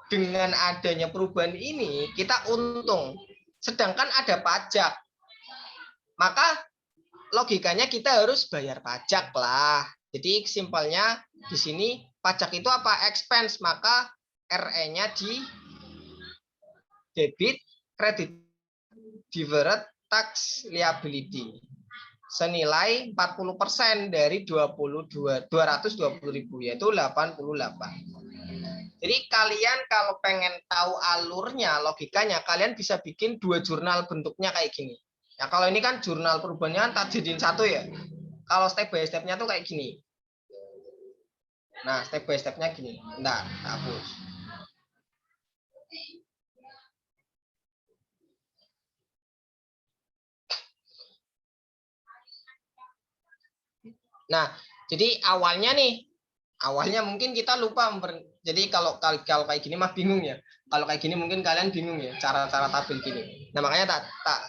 Speaker 1: Dengan adanya perubahan ini, kita untung. Sedangkan ada pajak. Maka logikanya kita harus bayar pajak lah. Jadi simpelnya di sini pajak itu apa? Expense. Maka RE-nya di debit credit deferred tax liability senilai 40% dari 220.000 yaitu 88. Jadi kalian kalau pengen tahu alurnya, logikanya kalian bisa bikin 2 jurnal bentuknya kayak gini. Ya kalau ini kan jurnal perubahannya tak jadiin satu ya. Kalau step by step-nya tuh kayak gini. Nah, step by step-nya gini. Bentar, hapus. Nah, jadi awalnya mungkin kita lupa. Jadi kalau kayak gini mah bingung ya. Kalau kayak gini mungkin kalian bingung ya cara-cara tabel gini. Nah, makanya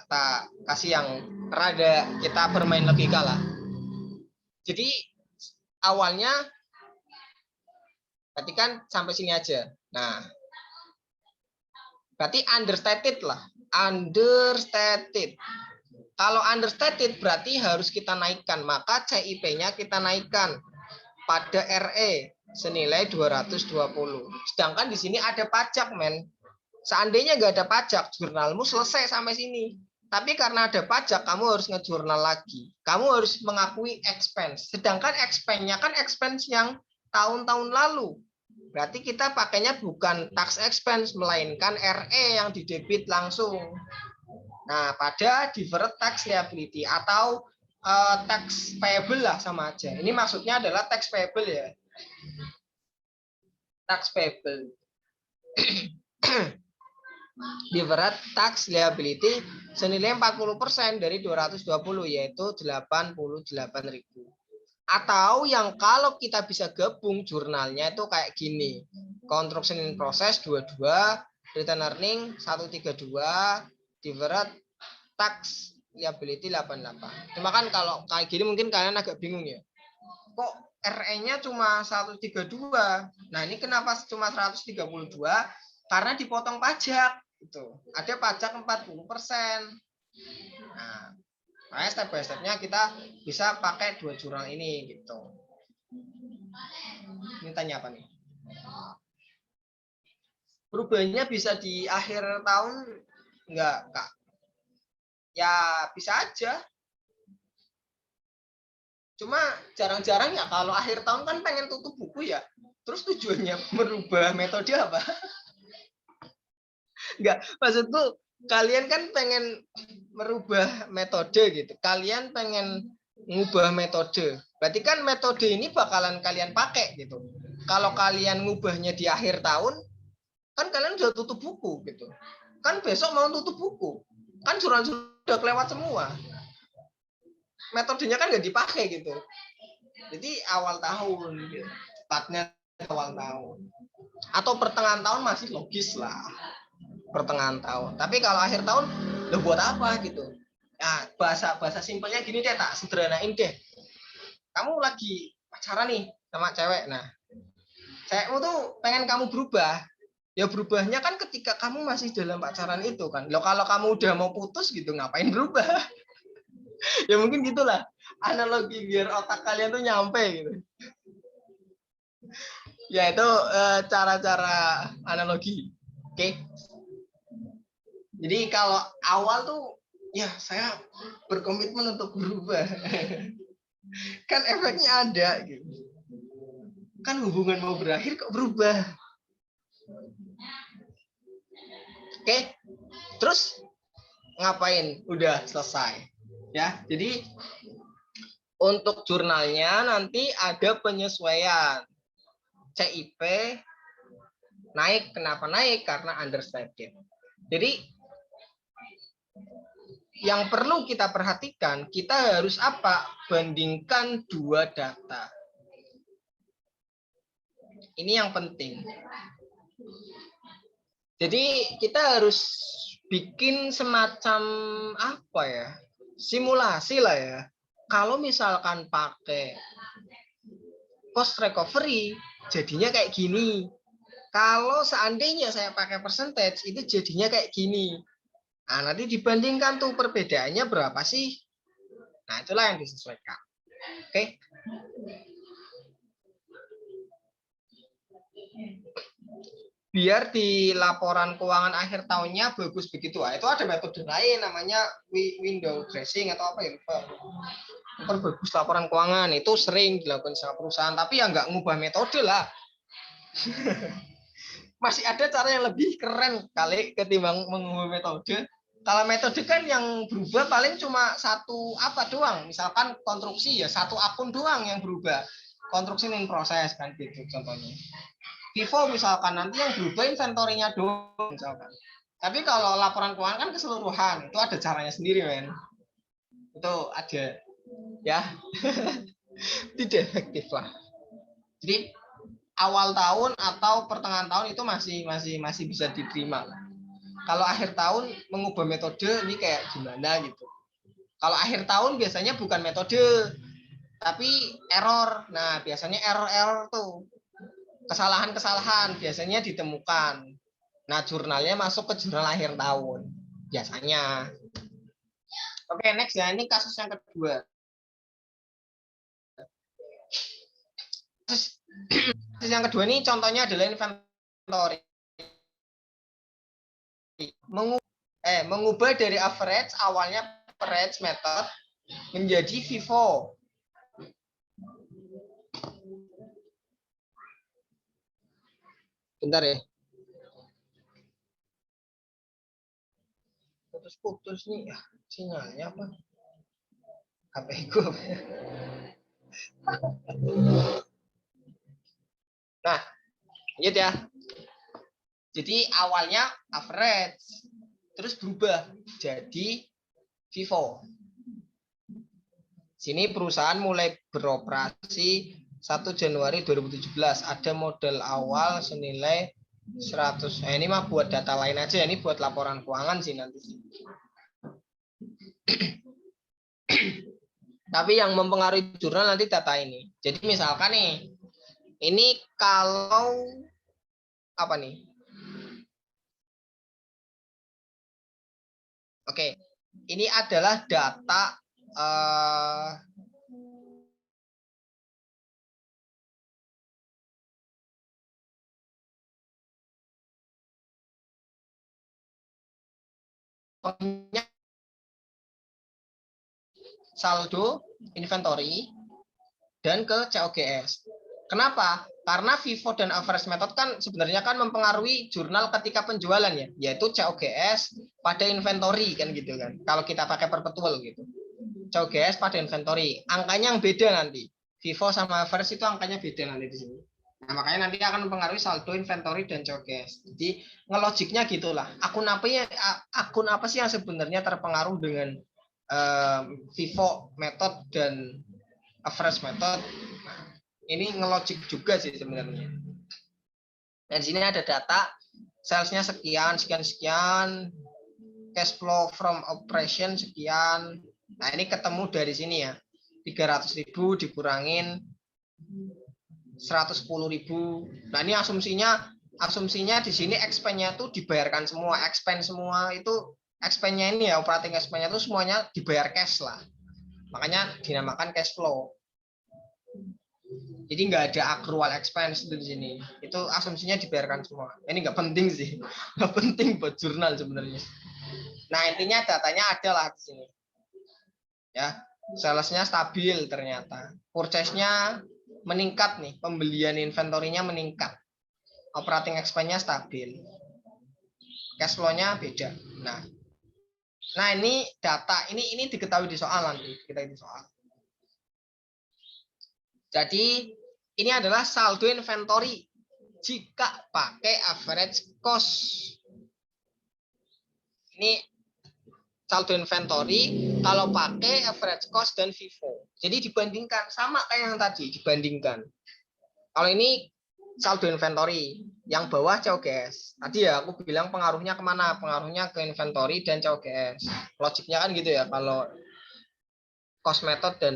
Speaker 1: tak kasih yang rada kita bermain logika lah. Jadi awalnya berarti kan sampai sini aja. Nah, berarti understated lah. Understated. Kalau understated berarti harus kita naikkan. Maka CIP-nya kita naikkan pada RE senilai 220. Sedangkan di sini ada pajak, men. Seandainya nggak ada pajak, jurnalmu selesai sampai sini. Tapi karena ada pajak, kamu harus ngejurnal lagi. Kamu harus mengakui expense. Sedangkan expense-nya kan expense yang tahun-tahun lalu. Berarti kita pakainya bukan tax expense, melainkan RE yang didebit langsung. Nah, pada deferred tax liability atau tax payable lah sama aja. Ini maksudnya adalah tax payable ya. Tax payable. Deferred tax liability senilai 40% dari 220 yaitu 88.000. Atau yang kalau kita bisa gabung jurnalnya itu kayak gini. Construction in process 22, return earning 132, deferred tax liability 88. Cuma kan kalau kayak gini mungkin kalian agak bingung ya. Kok RE-nya cuma 132? Nah, ini kenapa cuma 132? Karena dipotong pajak. Gitu. Ada pajak 40%. Nah, makanya step by step-nya kita bisa pakai 2 jurnal ini gitu. Ini tanya apa nih? Perubahannya bisa di akhir tahun enggak, Kak? Ya bisa aja. Cuma jarang-jarang ya kalau akhir tahun kan pengen tutup buku ya. Terus tujuannya merubah metode apa? Enggak, maksudku kalian kan pengen merubah metode gitu. Kalian pengen ngubah metode. Berarti kan metode ini bakalan kalian pakai gitu. Kalau kalian ngubahnya di akhir tahun, kan kalian udah tutup buku gitu. Kan besok mau tutup buku. Kan sudah kelewat semua. Metodenya kan nggak dipakai gitu. Jadi awal tahun, gitu. Tepatnya awal tahun. Atau pertengahan tahun masih logis lah. Pertengahan tahun. Tapi kalau akhir tahun, lo buat apa gitu? Nah, bahasa simpelnya gini deh, tak sederhanain deh. Kamu lagi pacaran nih sama cewek. Nah, cewekmu tuh pengen kamu berubah. Ya berubahnya kan ketika kamu masih dalam pacaran itu kan. Loh kalau kamu udah mau putus gitu, ngapain berubah? Ya mungkin gitulah analogi biar otak kalian tuh nyampe gitu. Ya itu cara-cara analogi. Oke. Jadi kalau awal tuh ya saya berkomitmen untuk berubah. Kan efeknya ada gitu. Kan hubungan mau berakhir kok berubah. Oke. Terus ngapain? Udah selesai. Ya. Jadi untuk jurnalnya nanti ada penyesuaian. CIP naik, kenapa naik? Karena understated. Jadi yang perlu kita perhatikan, kita harus apa? Bandingkan dua data. Ini yang penting. Jadi kita harus bikin semacam apa ya? Simulasi lah ya. Kalau misalkan pakai cost recovery, jadinya kayak gini. Kalau seandainya saya pakai percentage, itu jadinya kayak gini. Nah, nanti dibandingkan tuh perbedaannya berapa sih? Nah, itulah yang disesuaikan. Oke. Biar di laporan keuangan akhir tahunnya bagus begitu. Itu ada metode lain namanya window dressing atau apa ya? Bagus laporan keuangan itu sering dilakukan sama perusahaan, tapi ya nggak ngubah metode lah. Masih ada cara yang lebih keren kali ketimbang mengubah metode. Kalau metode kan yang berubah paling cuma satu apa doang, misalkan konstruksi ya satu akun doang yang berubah, konstruksi dan proses kan gitu contohnya. Vivo misalkan nanti yang berubah inventory-nya doang misalkan. Tapi kalau laporan keuangan kan keseluruhan, itu ada caranya sendiri men. Itu ada ya. Tidak efektif lah. Jadi awal tahun atau pertengahan tahun itu masih bisa diterima. Kalau akhir tahun mengubah metode ini kayak gimana gitu. Kalau akhir tahun biasanya bukan metode tapi error. Nah, biasanya error tuh kesalahan-kesalahan biasanya ditemukan. Nah, jurnalnya masuk ke jurnal akhir tahun biasanya. Oke, next ya, ini kasus yang kedua. Kasus yang kedua ini contohnya adalah inventory. Mengubah dari average, awalnya average method menjadi FIFO. Bentar ya. Putus-putus nih ya. Sinyalnya apa? HP ku. Nah, lihat ya. Jadi awalnya average, terus berubah jadi FIFO. Sini perusahaan mulai beroperasi 1 Januari 2017. Ada modal awal senilai 100. Ini mah buat data lain aja. Ini buat laporan keuangan sih nanti. Tapi yang mempengaruhi jurnal nanti data ini. Jadi misalkan nih, ini kalau apa nih? Oke, ini adalah data saldo inventory dan ke COGS. Kenapa? Karena FIFO dan average method kan sebenarnya kan mempengaruhi jurnal ketika penjualan ya, yaitu COGS pada inventory kan gitu kan. Kalau kita pakai perpetual gitu. COGS pada inventory. Angkanya yang beda nanti. FIFO sama average itu angkanya beda nanti di sini. Nah, makanya nanti akan mempengaruhi saldo inventory dan COGS. Jadi ngelogiknya gitulah. Akun apa sih yang sebenarnya terpengaruh dengan FIFO method dan average method? Ini ngelogik juga sih sebenarnya. Dan sini ada data salesnya sekian, cash flow from operation sekian. Nah, ini ketemu dari sini ya. 300.000 dikurangin 110.000. Nah, ini asumsinya di sini expense-nya tuh dibayarkan semua, expense semua itu expense-nya ini ya, operating expense-nya itu semuanya dibayar cash lah. Makanya dinamakan cash flow. Jadi nggak ada accrual expense di sini. Itu asumsinya dibayarkan semua. Ini nggak penting sih, nggak penting buat jurnal sebenarnya. Nah, intinya datanya ada lah di sini. Ya, salesnya stabil ternyata. Purchase-nya meningkat nih, pembelian inventorinya meningkat. Operating expense-nya stabil. Cash flow-nya beda. Nah, ini data, ini diketahui di soal nanti, kita di soal. Jadi, ini adalah saldo inventory jika pakai average cost. Ini saldo inventory kalau pakai average cost dan FIFO. Jadi dibandingkan sama kayak yang tadi, dibandingkan. Kalau ini saldo inventory, yang bawah COGS. Tadi ya aku bilang pengaruhnya kemana? Pengaruhnya ke inventory dan COGS. Logiknya kan gitu ya, kalau cost method dan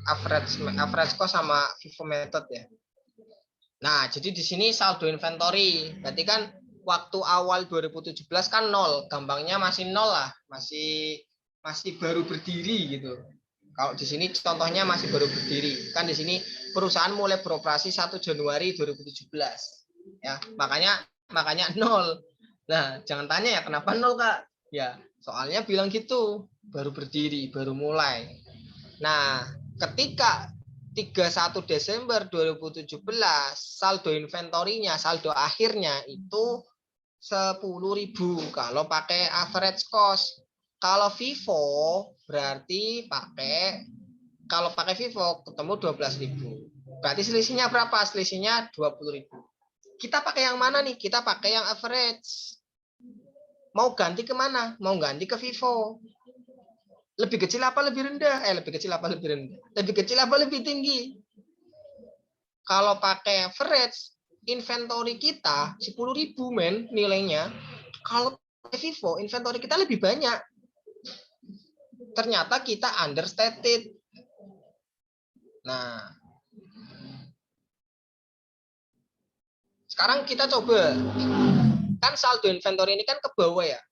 Speaker 1: average cost sama FIFO method ya. Nah, jadi di sini saldo inventory. Berarti kan waktu awal 2017 kan nol, gampangnya masih nol lah, masih baru berdiri gitu. Kalau di sini contohnya masih baru berdiri. Kan di sini perusahaan mulai beroperasi 1 Januari 2017. Ya, makanya nol. Nah, jangan tanya ya kenapa nol, Kak. Ya, soalnya bilang gitu, baru berdiri, baru mulai. Nah, ketika 31 Desember 2017 saldo inventorinya, saldo akhirnya itu 10.000 kalau pakai average cost. Kalau FIFO berarti kalau pakai FIFO ketemu 12.000. Berarti selisihnya berapa? Selisihnya 20.000. Kita pakai yang mana nih? Kita pakai yang average. Mau ganti kemana? Mau ganti ke FIFO. Lebih kecil apa lebih rendah? Lebih kecil apa lebih rendah? Lebih kecil apa lebih tinggi? Kalau pakai average, inventory kita 10.000 men nilainya. Kalau pakai FIFO, inventory kita lebih banyak. Ternyata kita understated. Nah, sekarang kita coba. Kan saldo inventory ini kan ke bawah ya.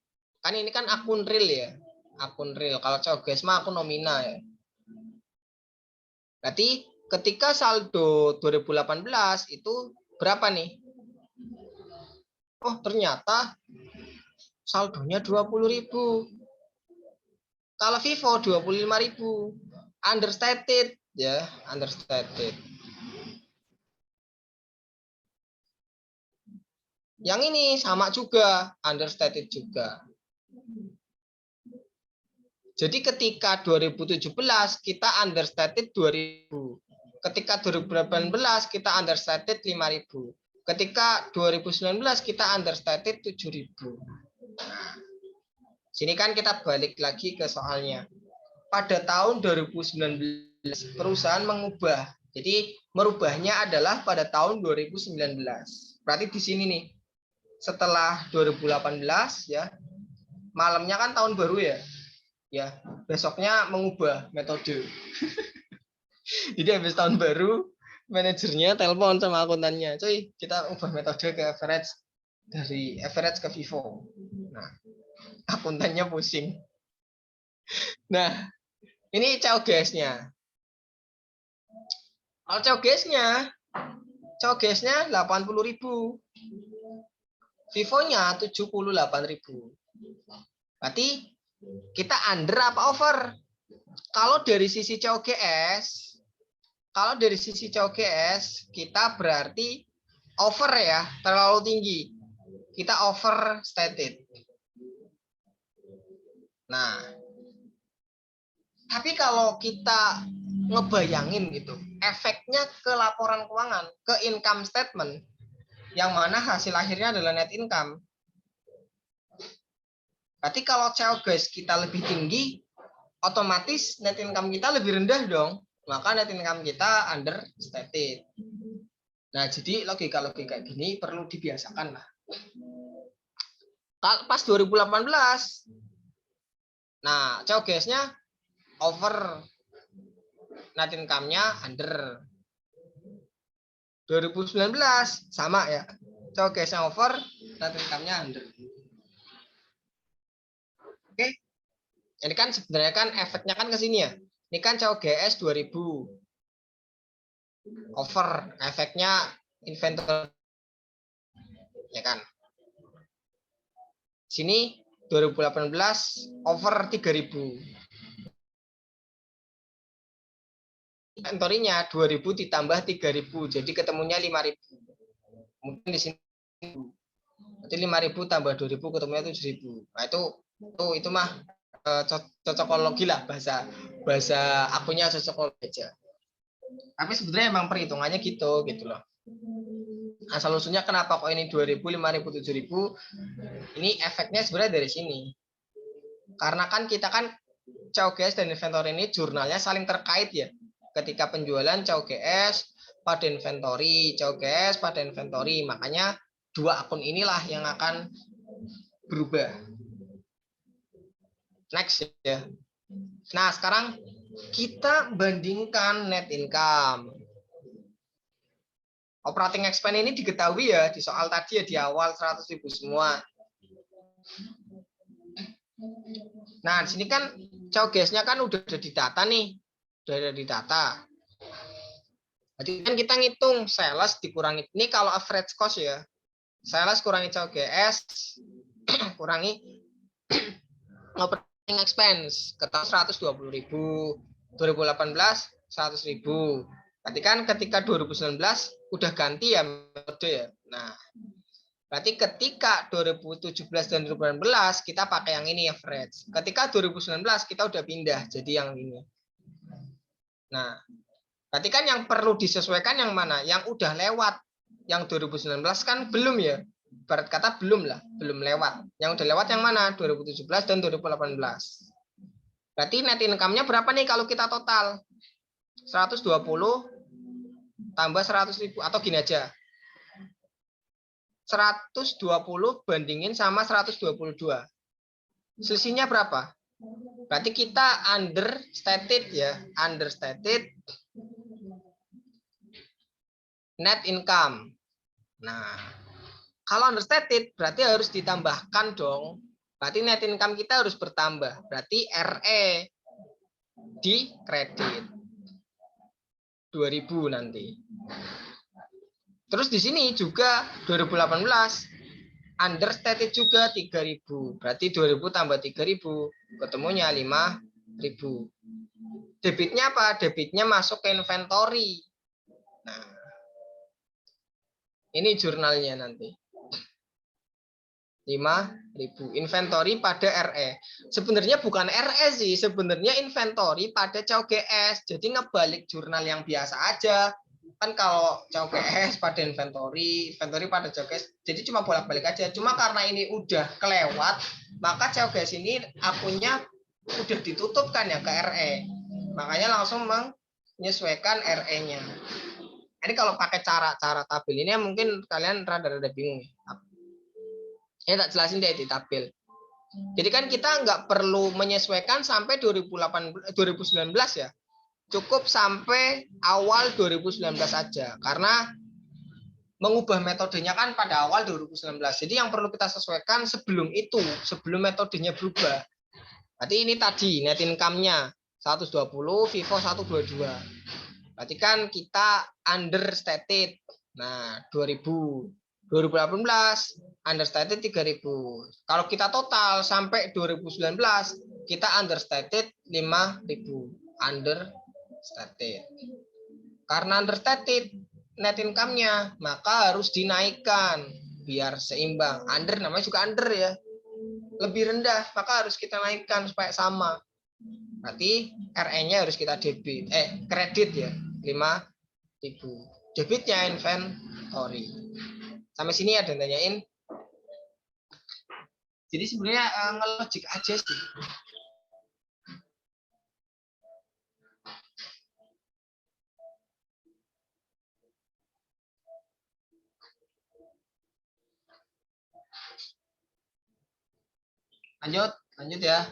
Speaker 1: Kan ini kan akun real ya. Akun real. Kalau COGS mah akun nominal ya. Berarti ketika saldo 2018 itu berapa nih? Oh, ternyata saldonya 20.000. Kalau Vivo 25.000. Understated ya, understated. Yang ini sama juga, understated juga. Jadi ketika 2017 kita understated 2.000. Ketika 2018 kita understated 5.000. Ketika 2019 kita understated 7.000. Nah, sini kan kita balik lagi ke soalnya. Pada tahun 2019 perusahaan mengubah. Jadi merubahnya adalah pada tahun 2019. Berarti di sini nih. Setelah 2018 ya. Malamnya kan tahun baru ya. Ya, besoknya mengubah metode. Jadi habis tahun baru, manajernya telepon sama akuntannya, cuy, kita ubah metode ke average, dari average ke FIFO. Nah, akuntannya pusing. Nah, ini COGS-nya. Kalau COGS-nya 80.000. FIFO-nya 78.000. Berarti kita under apa over? Kalau dari sisi COGS, kita berarti over ya, terlalu tinggi. Kita overstated. Nah, tapi kalau kita ngebayangin gitu, efeknya ke laporan keuangan, ke income statement, yang mana hasil akhirnya adalah net income. Berarti kalau COGS kita lebih tinggi, otomatis net income kita lebih rendah dong. Maka net income kita understated. Nah, jadi logika-logika gini perlu dibiasakan lah. Pas 2018, nah COGS-nya over, net income-nya under. 2019 sama ya, COGS-nya over, net income-nya under. Oke, ini kan sebenarnya kan efeknya kan ke sini ya. Ini kan COGS 2000 over, efeknya inventory ya kan. Sini 2018 over 3000. Inventory-nya 2000 ditambah 3000, jadi ketemunya 5000. Mungkin di sini berarti 5000 tambah 2000 ketemunya 7000. Nah, itu mah cocokologi lah, bahasa akunya cocokologi aja. Tapi sebenarnya emang perhitungannya gitu loh. Asal usulnya kenapa kok ini 2000, 5000, 7000? Ini efeknya sebenarnya dari sini. Karena kan kita kan COGS dan inventory ini jurnalnya saling terkait ya. Ketika penjualan COGS pada inventory, COGS pada inventory. Makanya dua akun inilah yang akan berubah. Next ya. Nah, sekarang kita bandingkan net income. Operating expense ini diketahui ya di soal tadi ya, di awal 100.000 semua. Nah, di sini kan COGS-nya kan udah ada di data nih. Udah ada di data. Jadi kan kita ngitung sales dikurangi, ini kalau average cost ya. Sales kurangi COGS, kurangi operating expense, ketemu 120.000. 2018 100.000. Berarti kan ketika 2019 udah ganti ya metode ya. Nah, berarti ketika 2017 dan 2018 kita pakai yang ini average. Ketika 2019 kita udah pindah jadi yang ini. Nah, berarti kan yang perlu disesuaikan yang mana? Yang udah lewat. Yang 2019 kan belum ya. Barat kata belum lah, belum lewat. Yang udah lewat yang mana? 2017 dan 2018. Berarti net income-nya berapa nih kalau kita total? 120 tambah 100.000 atau gini aja. 120 bandingin sama 122. Selisihnya berapa? Berarti kita understated ya, understated net income. Nah, kalau understated berarti harus ditambahkan dong. Berarti net income kita harus bertambah. Berarti RE di kredit 2000 nanti. Terus di sini juga 2018 understated juga 3000. Berarti 2000 tambah 3000 ketemunya 5000. Debitnya apa? Debitnya masuk ke inventory. Nah, ini jurnalnya nanti. 5.000 inventory pada RE. Sebenarnya bukan RE sih, sebenarnya inventory pada COGS. Jadi ngebalik jurnal yang biasa aja. Kan kalau COGS pada inventory pada COGS. Jadi cuma bolak-balik aja. Cuma karena ini udah kelewat, maka COGS ini akunnya udah ditutup kan ya ke RE. Makanya langsung menyesuaikan RE-nya. Jadi kalau pakai cara tabel ini mungkin kalian rada-rada bingung ya. Tak jelasin deh di tabel. Jadi kan kita nggak perlu menyesuaikan sampai 2019 ya. Cukup sampai awal 2019 saja. Karena mengubah metodenya kan pada awal 2019. Jadi yang perlu kita sesuaikan sebelum itu, sebelum metodenya berubah. Berarti ini tadi net income-nya 120, FIFO 122. Berarti kan kita understated. Nah, 2018 understated 3000. Kalau kita total sampai 2019 kita understated 5000. Understated. Karena understated net income-nya maka harus dinaikkan biar seimbang. Under namanya juga under ya. Lebih rendah maka harus kita naikkan supaya sama. Berarti RE-nya harus kita debit kredit ya 5000. Debitnya inventory. Sampai sini ada yang nanyain. Jadi sebenarnya ngelogik aja sih. Lanjut ya.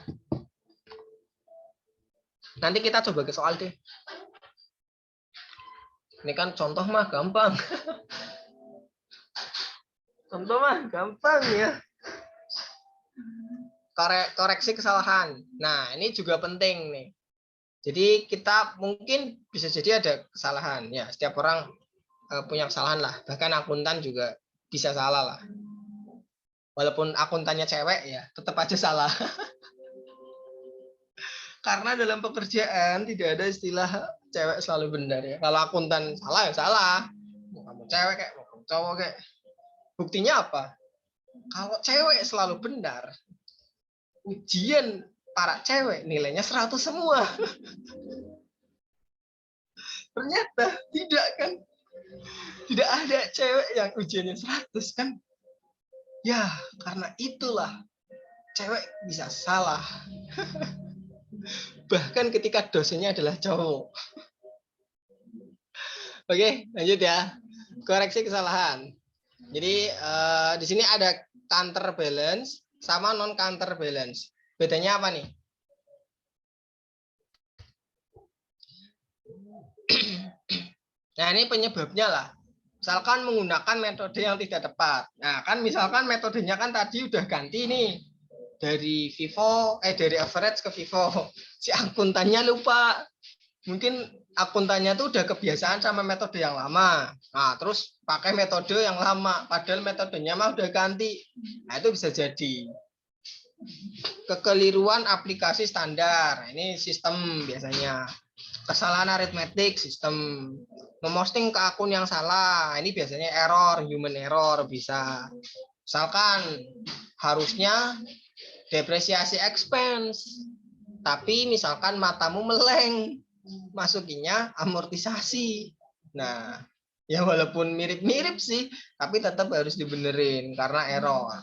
Speaker 1: Nanti kita coba ke soal deh. Ini kan contoh mah gampang. Contoh mah gampang ya. Koreksi kesalahan. Nah, ini juga penting nih. Jadi kita mungkin bisa jadi ada kesalahan. Ya, setiap orang punya kesalahan lah. Bahkan akuntan juga bisa salah lah. Walaupun akuntannya cewek ya, tetap aja salah. Karena dalam pekerjaan tidak ada istilah cewek selalu benar ya. Kalau akuntan salah ya salah. Mau kamu cewek kayak mau kamu cowok kayak. Buktinya apa? Kalau cewek selalu benar, ujian para cewek nilainya 100 semua. Ternyata tidak kan. Tidak ada cewek yang ujiannya 100 kan. Ya, karena itulah cewek bisa salah. Bahkan ketika dosennya adalah cowok. Oke, lanjut ya. Koreksi kesalahan. Jadi di sini ada counterbalance sama non counterbalance. Bedanya apa nih? Nah, ini penyebabnya lah. Misalkan menggunakan metode yang tidak tepat. Nah, kan misalkan metodenya kan tadi udah ganti nih. Dari dari average ke Vivo. Si akuntannya lupa. Mungkin akuntannya tuh udah kebiasaan sama metode yang lama. Nah, terus pakai metode yang lama. Padahal metodenya mah udah ganti. Nah, itu bisa jadi. Kekeliruan aplikasi standar. Ini sistem biasanya. Kesalahan aritmetik sistem, memosting ke akun yang salah, ini biasanya error, human error bisa. Misalkan harusnya depresiasi expense, tapi misalkan matamu meleng, masukinnya amortisasi. Nah, ya walaupun mirip-mirip sih, tapi tetap harus dibenerin karena error.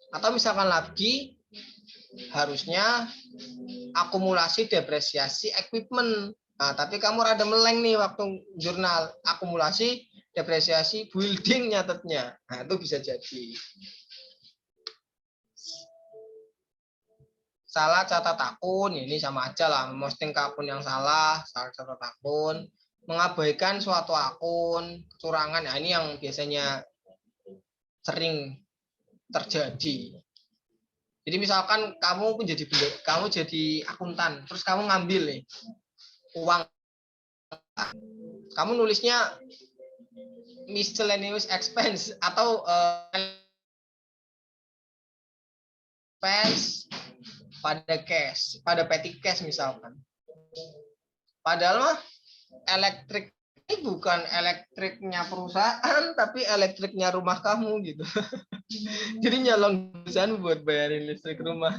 Speaker 1: Atau misalkan lagi harusnya akumulasi depresiasi equipment. Nah, tapi kamu rada meleng nih waktu jurnal akumulasi depresiasi building nyatetnya. Nah, itu bisa jadi. Salah catat akun, ini sama aja lah, memposting ke akun yang salah catat akun, mengabaikan suatu akun, kecurangan. Nah, ini yang biasanya sering terjadi. Jadi misalkan kamu jadi akuntan, terus kamu ngambil nih uang, kamu nulisnya miscellaneous expense atau expense pada petty cash misalkan. Padahal mah elektrik ini bukan elektriknya perusahaan, tapi elektriknya rumah kamu gitu. Jadi nyolong perusahaan buat bayarin listrik rumah.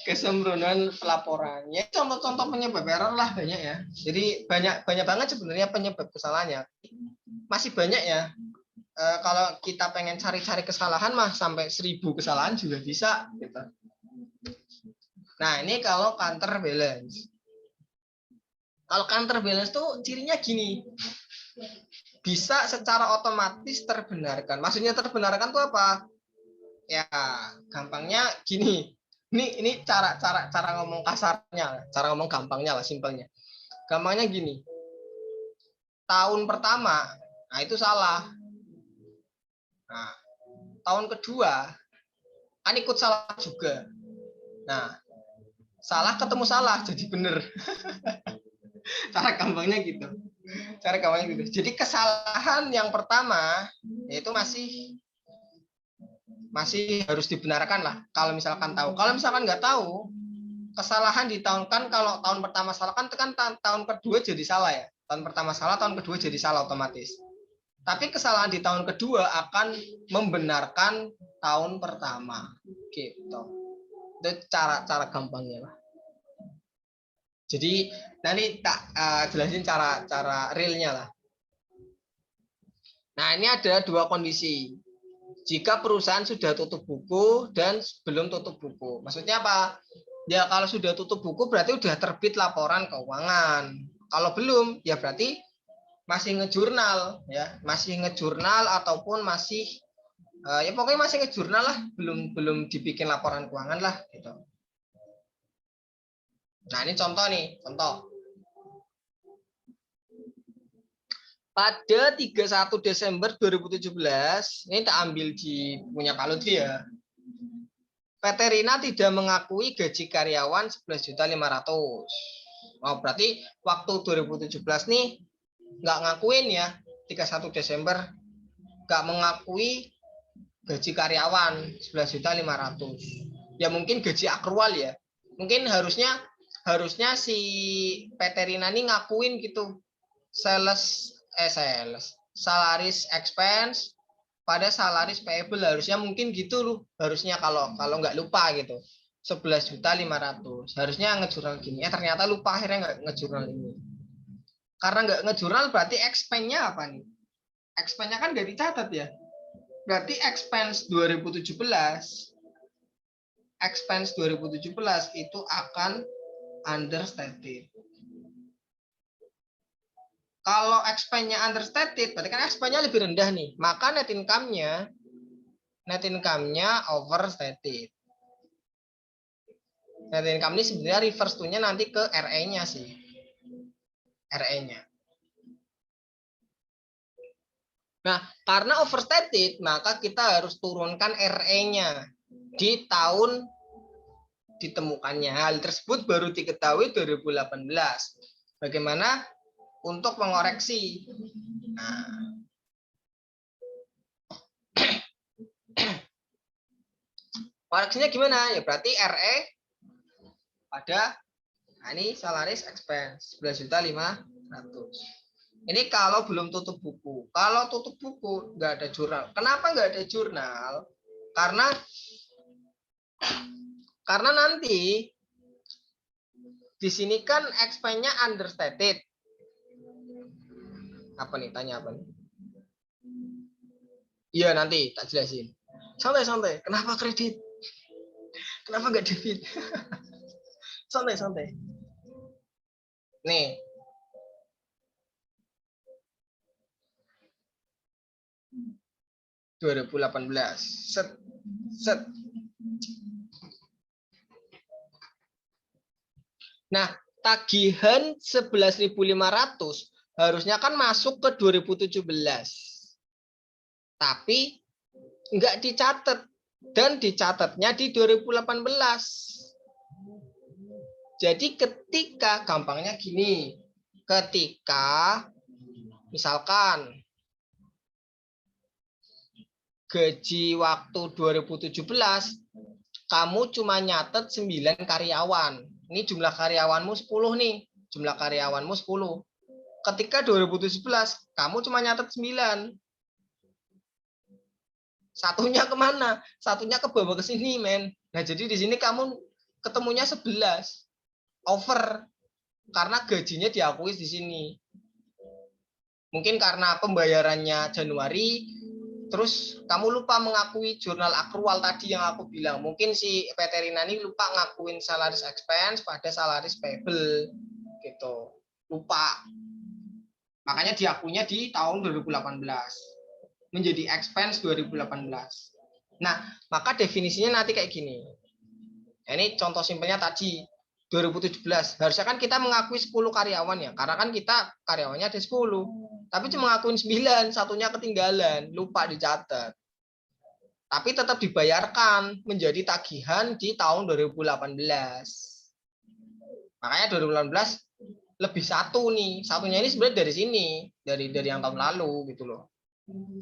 Speaker 1: Kesembronan pelaporannya, contoh-contoh penyebab error lah banyak ya. Jadi banyak banget sebenarnya penyebab kesalahannya. Masih banyak ya. Kalau kita pengen cari-cari kesalahan mah sampai 1000 kesalahan juga bisa gitu. Nah, ini kalau counterbalance. Kalau counterbalance tuh cirinya gini. Bisa secara otomatis terbenarkan. Maksudnya terbenarkan tuh apa? Ya, gampangnya gini. Ini cara ngomong kasarnya, cara ngomong gampangnya lah, simpelnya. Gampangnya gini. Tahun pertama, nah itu salah. Nah, tahun kedua kan ikut salah juga. Nah, salah ketemu salah jadi bener. Cara gampangnya gitu. Jadi kesalahan yang pertama yaitu masih harus dibenarkan lah. Kalau misalkan tahu. Kalau misalkan nggak tahu, kesalahan di tahun kan kalau tahun pertama salah kan tahun kedua jadi salah ya. Tahun pertama salah, tahun kedua jadi salah otomatis. Tapi kesalahan di tahun kedua akan membenarkan tahun pertama. Gitu. Itu cara gampangnya lah. Jadi nanti tak jelasin cara realnya lah. Nah, ini ada dua kondisi. Jika perusahaan sudah tutup buku dan belum tutup buku. Maksudnya apa? Ya kalau sudah tutup buku berarti sudah terbit laporan keuangan. Kalau belum, ya berarti masih ngejurnal ya, masih ngejurnal ataupun masih ya pokoknya masih ngejurnal lah, belum dibikin laporan keuangan lah gitu. Nah, ini contoh. Pada 31 Desember 2017, ini tak ambil di punya Pak Lutfi ya. PT Rina tidak mengakui gaji karyawan 11.500.000. Oh, berarti waktu 2017 nih nggak ngakuin ya, 31 Desember nggak mengakui gaji karyawan 11.500.000. Ya mungkin gaji akrual ya. Mungkin harusnya si PT Rina ini ngakuin gitu sales salaris expense pada salaris payable, harusnya mungkin gitu loh, harusnya kalau nggak lupa gitu 11.500.000 harusnya ngejurnal gini. Ternyata lupa, akhirnya nggak ngejurnal ini. Karena nggak ngejurnal berarti expense-nya apa nih? Expense-nya kan nggak dicatat ya. Berarti expense 2017 itu akan understated. Kalau expense-nya understated, berarti kan expense-nya lebih rendah nih. Maka net income-nya overstated. Net income ini sebenarnya reverse to-nya nanti ke RE-nya sih. RE-nya. Nah, karena overstated, maka kita harus turunkan RE-nya di tahun ditemukannya. Hal tersebut baru diketahui 2018. Bagaimana untuk mengoreksi? Nah, koreksinya gimana? Ya berarti RE pada ini salaris expense 11.500.000. Ini kalau belum tutup buku. Kalau tutup buku nggak ada jurnal. Kenapa nggak ada jurnal? Karena nanti di sini kan expense-nya understated. Apa nih? Tanya apa nih? Iya nanti tak jelasin. Santai. Kenapa kredit? Kenapa nggak debit? Santai. Nih. (2018) set. Nah, tagihan 11.500 harusnya kan masuk ke 2017. Tapi nggak dicatat dan dicatatnya di 2018. Jadi ketika gampangnya gini, ketika misalkan gaji waktu 2017 kamu cuma nyatet 9 karyawan. Ini jumlah karyawanmu 10 nih. Jumlah karyawanmu 10. Ketika 2017 kamu cuma nyatet 9. Satunya kemana? Satunya ke bawah ke sini, men. Nah, jadi di sini kamu ketemunya 11. Over. Karena gajinya diakui di sini. Mungkin karena pembayarannya Januari, terus kamu lupa mengakui jurnal akrual tadi yang aku bilang. Mungkin si PT Rina ini lupa ngakuin salaris expense pada salaris payable. Gitu. Lupa. Makanya diakuinya di tahun 2018. Menjadi expense 2018. Nah, maka definisinya nanti kayak gini. Ini contoh simpelnya tadi 2017. Harusnya kan kita mengakui 10 karyawan ya, karena kan kita karyawannya ada 10. Tapi cuma ngakuin 9, satunya ketinggalan, lupa dicatat. Tapi tetap dibayarkan menjadi tagihan di tahun 2018. Makanya 2018 lebih satu nih. Satunya ini sebenarnya dari sini, dari yang tahun lalu gitu loh.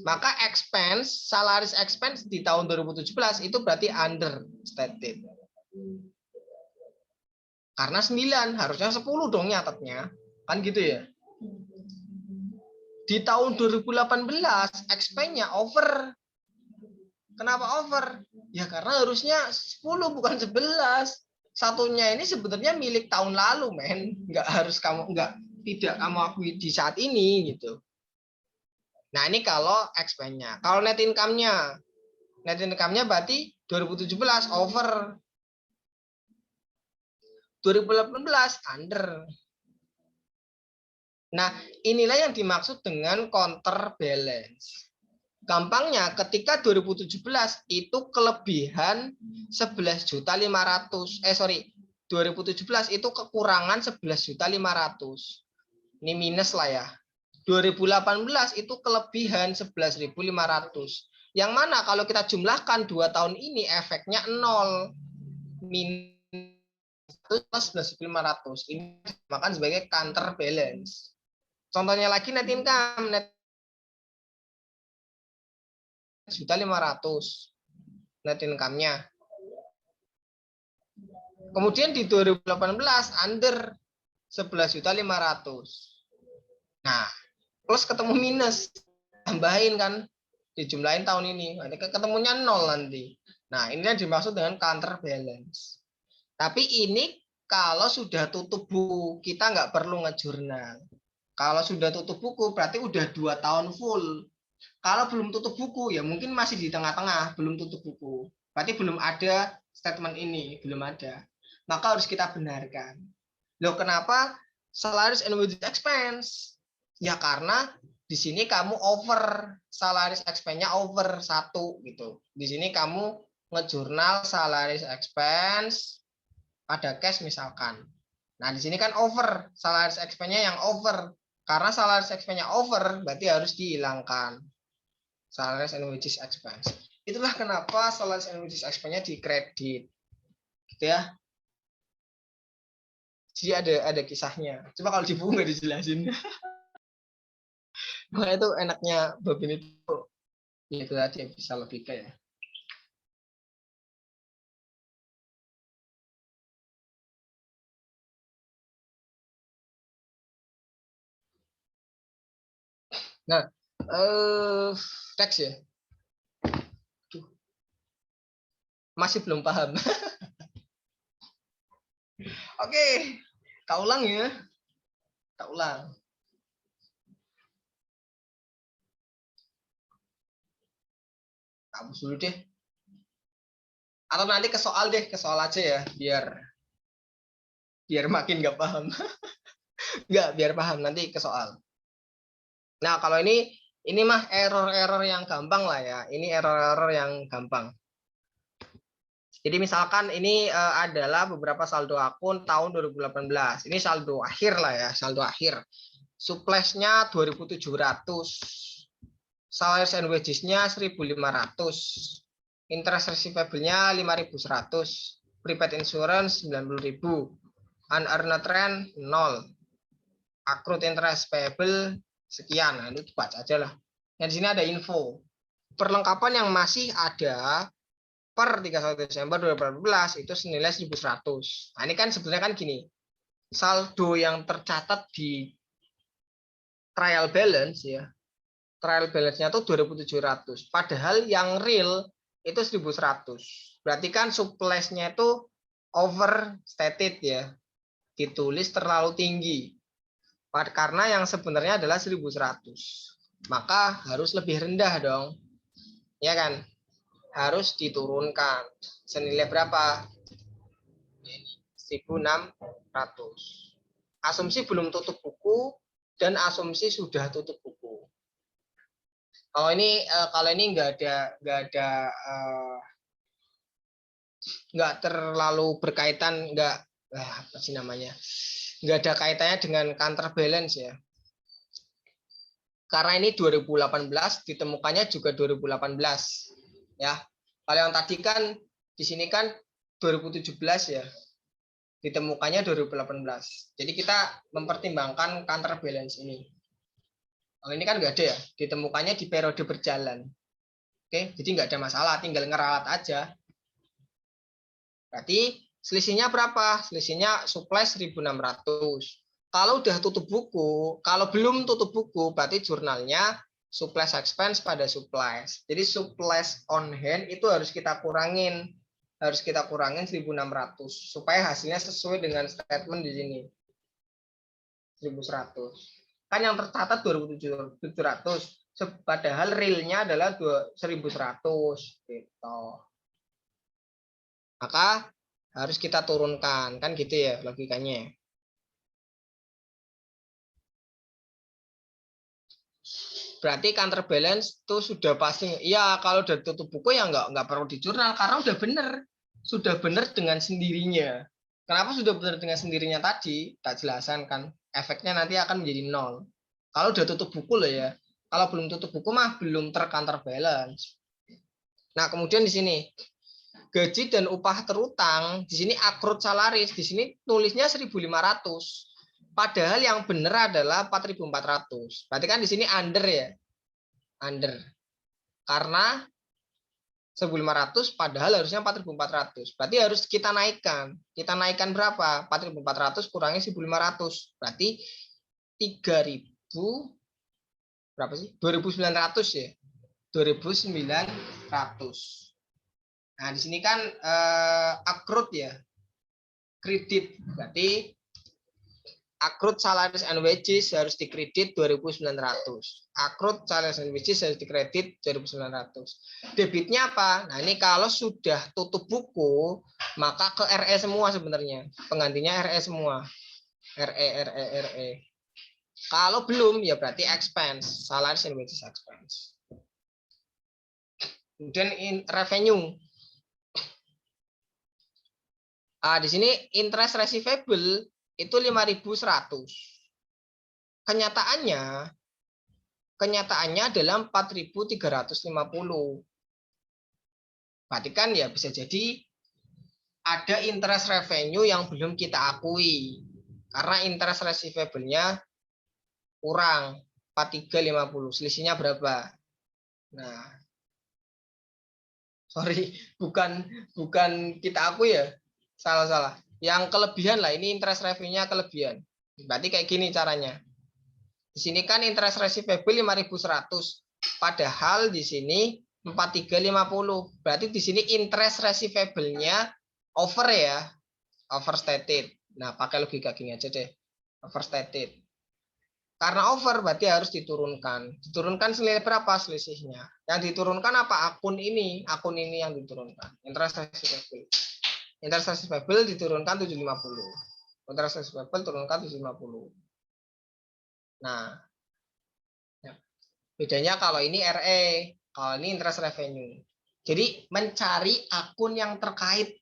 Speaker 1: Maka expense, salaris expense di tahun 2017 itu berarti understated. Karena 9, harusnya 10 dong nyatetnya. Kan gitu ya. Di tahun 2018, expense-nya over. Kenapa over? Ya karena harusnya 10 bukan 11. Satunya ini sebenarnya milik tahun lalu, men. Tidak kamu akui di saat ini gitu. Nah, ini kalau expense-nya. Kalau net income-nya. Net income-nya berarti 2017 over. 2018 under. Nah, inilah yang dimaksud dengan counterbalance. Gampangnya, ketika 2017 itu kelebihan 2017 itu kekurangan 11.500.000. Ini minus lah ya. 2018 itu kelebihan 11.500. Yang mana kalau kita jumlahkan 2 tahun ini efeknya 0. Minus 11.500. Ini dimakan sebagai counterbalance. Contohnya lagi net income. 11.500.000 net income-nya. Kemudian di 2018 under 11.500.000. Nah, plus ketemu minus, tambahin kan, dijumlahin tahun ini, nanti ketemunya 0 nanti. Nah, ini yang dimaksud dengan counterbalance. Tapi ini kalau sudah tutup buku, kita nggak perlu ngejurnal. Kalau sudah tutup buku, berarti udah 2 tahun full. Kalau belum tutup buku, ya mungkin masih di tengah-tengah, belum tutup buku. Berarti belum ada statement ini, belum ada. Maka harus kita benarkan. Loh, kenapa salaries and wages expense? Ya karena di sini kamu over, salaries expense-nya over 1 gitu. Di sini kamu ngejurnal salaries expense pada cash misalkan. Nah, di sini kan over, salaries expense-nya yang over. Karena salaries expense-nya over, berarti harus dihilangkan. Salaries and wages expense. Itulah kenapa salaries and wages expense-nya dikredit. Gitu ya. Jadi ada kisahnya. Cuma kalau di buku nggak dijelasin. Nah, itu enaknya bab ini tuh. Ya itu tadi bisa logika ya. Nah, teks ya. Masih belum paham. Oke, tak ulang ya. Tak ulang. Hapus dulu deh. Atau nanti ke soal deh, ke soal aja ya, biar makin nggak paham. Nggak, biar paham nanti ke soal. Nah, kalau ini mah error-error yang gampang lah ya. Ini error-error yang gampang. Jadi misalkan ini adalah beberapa saldo akun tahun 2018. Ini saldo akhir lah ya, saldo akhir. Surplusnya 2.700. Salaries and wages-nya 1.500. Interest receivable-nya 5.100. Prepaid insurance 90.000. Unearned rent 0. Accrued interest payable sekian. Nah, itu baca aja lah. Yang di sini ada info. Perlengkapan yang masih ada per 31 Desember 2018 itu senilai 1.100. Nah, ini kan sebenarnya kan gini. Saldo yang tercatat di trial balance ya. Trial balance-nya tuh 2.700. Padahal yang real itu 1.100. Berarti kan surplusnya itu overstated ya. Ditulis terlalu tinggi. Karena yang sebenarnya adalah 1.100. Maka harus lebih rendah dong. Ya kan? Harus diturunkan. Senilai berapa? 1.600. Asumsi belum tutup buku dan asumsi sudah tutup buku. Kalau ini nggak terlalu berkaitan, apa sih namanya? Nggak ada kaitannya dengan counterbalance ya. Karena ini 2018, ditemukannya juga 2018 ya. Kalau yang tadi kan di sini kan 2017 ya. Ditemukannya 2018. Jadi kita mempertimbangkan counterbalance ini. Kalau ini kan nggak ada ya, ditemukannya di periode berjalan. Oke, jadi nggak ada masalah, tinggal ngeralat aja. Berarti selisihnya berapa? Selisihnya surplus 1.600. Kalau udah tutup buku, kalau belum tutup buku, berarti jurnalnya surplus expense pada surplus. Jadi surplus on hand itu harus kita kurangin. Harus kita kurangin 1.600 supaya hasilnya sesuai dengan statement di sini. 1.100. Kan yang tercatat 2.700. Padahal realnya adalah 1.100 gitu. Maka harus kita turunkan, kan gitu ya logikanya. Berarti counterbalance itu sudah pasti. Ya kalau udah tutup buku ya nggak perlu di jurnal karena udah bener. Sudah bener dengan sendirinya. Kenapa sudah bener dengan sendirinya tadi? Tak jelasan kan. Efeknya nanti akan menjadi 0. Kalau udah tutup buku loh ya. Kalau belum tutup buku mah belum tercounterbalance. Nah, kemudian di sini gaji dan upah terutang, di sini accrued salaries, di sini tulisnya 1.500. Padahal yang benar adalah 4.400. Berarti kan di sini under ya. Under. Karena 1.500 padahal harusnya 4.400. Berarti harus kita naikkan. Kita naikkan berapa? 4.400 kurangi 1.500. Berarti 3.000 berapa sih? 2.900 ya. 2.900. Nah, di sini kan accrued ya. Kredit. Berarti accrued salaries and wages harus dikredit 2.900. Accrued salaries and wages harus dikredit 2.900. Debitnya apa? Nah, ini kalau sudah tutup buku, maka ke RE semua sebenarnya. Penggantinya RE semua. RE. Kalau belum, ya berarti expense. Salaries and wages expense. Kemudian revenue. Di sini interest receivable itu 5.100. Kenyataannya adalah 4.350. Berarti kan ya bisa jadi ada interest revenue yang belum kita akui. Karena interest receivable-nya kurang 4.350. Selisihnya berapa? Nah, sorry, bukan kita akui ya. Salah. Yang kelebihan lah, ini interest revenue-nya kelebihan. Berarti kayak gini caranya. Di sini kan interest receivable 5.100. Padahal di sini 4.350. Berarti di sini interest receivable-nya over ya. Overstated. Nah, pakai logika gini aja deh. Overstated. Karena over berarti harus diturunkan. Diturunkan senilai berapa selisihnya? Yang diturunkan apa? Akun ini yang diturunkan. Interest receivable. Interest receivable diturunkan 750. Interest receivable turunkan 750. Nah, bedanya kalau ini RE, kalau ini interest revenue. Jadi mencari akun yang terkait.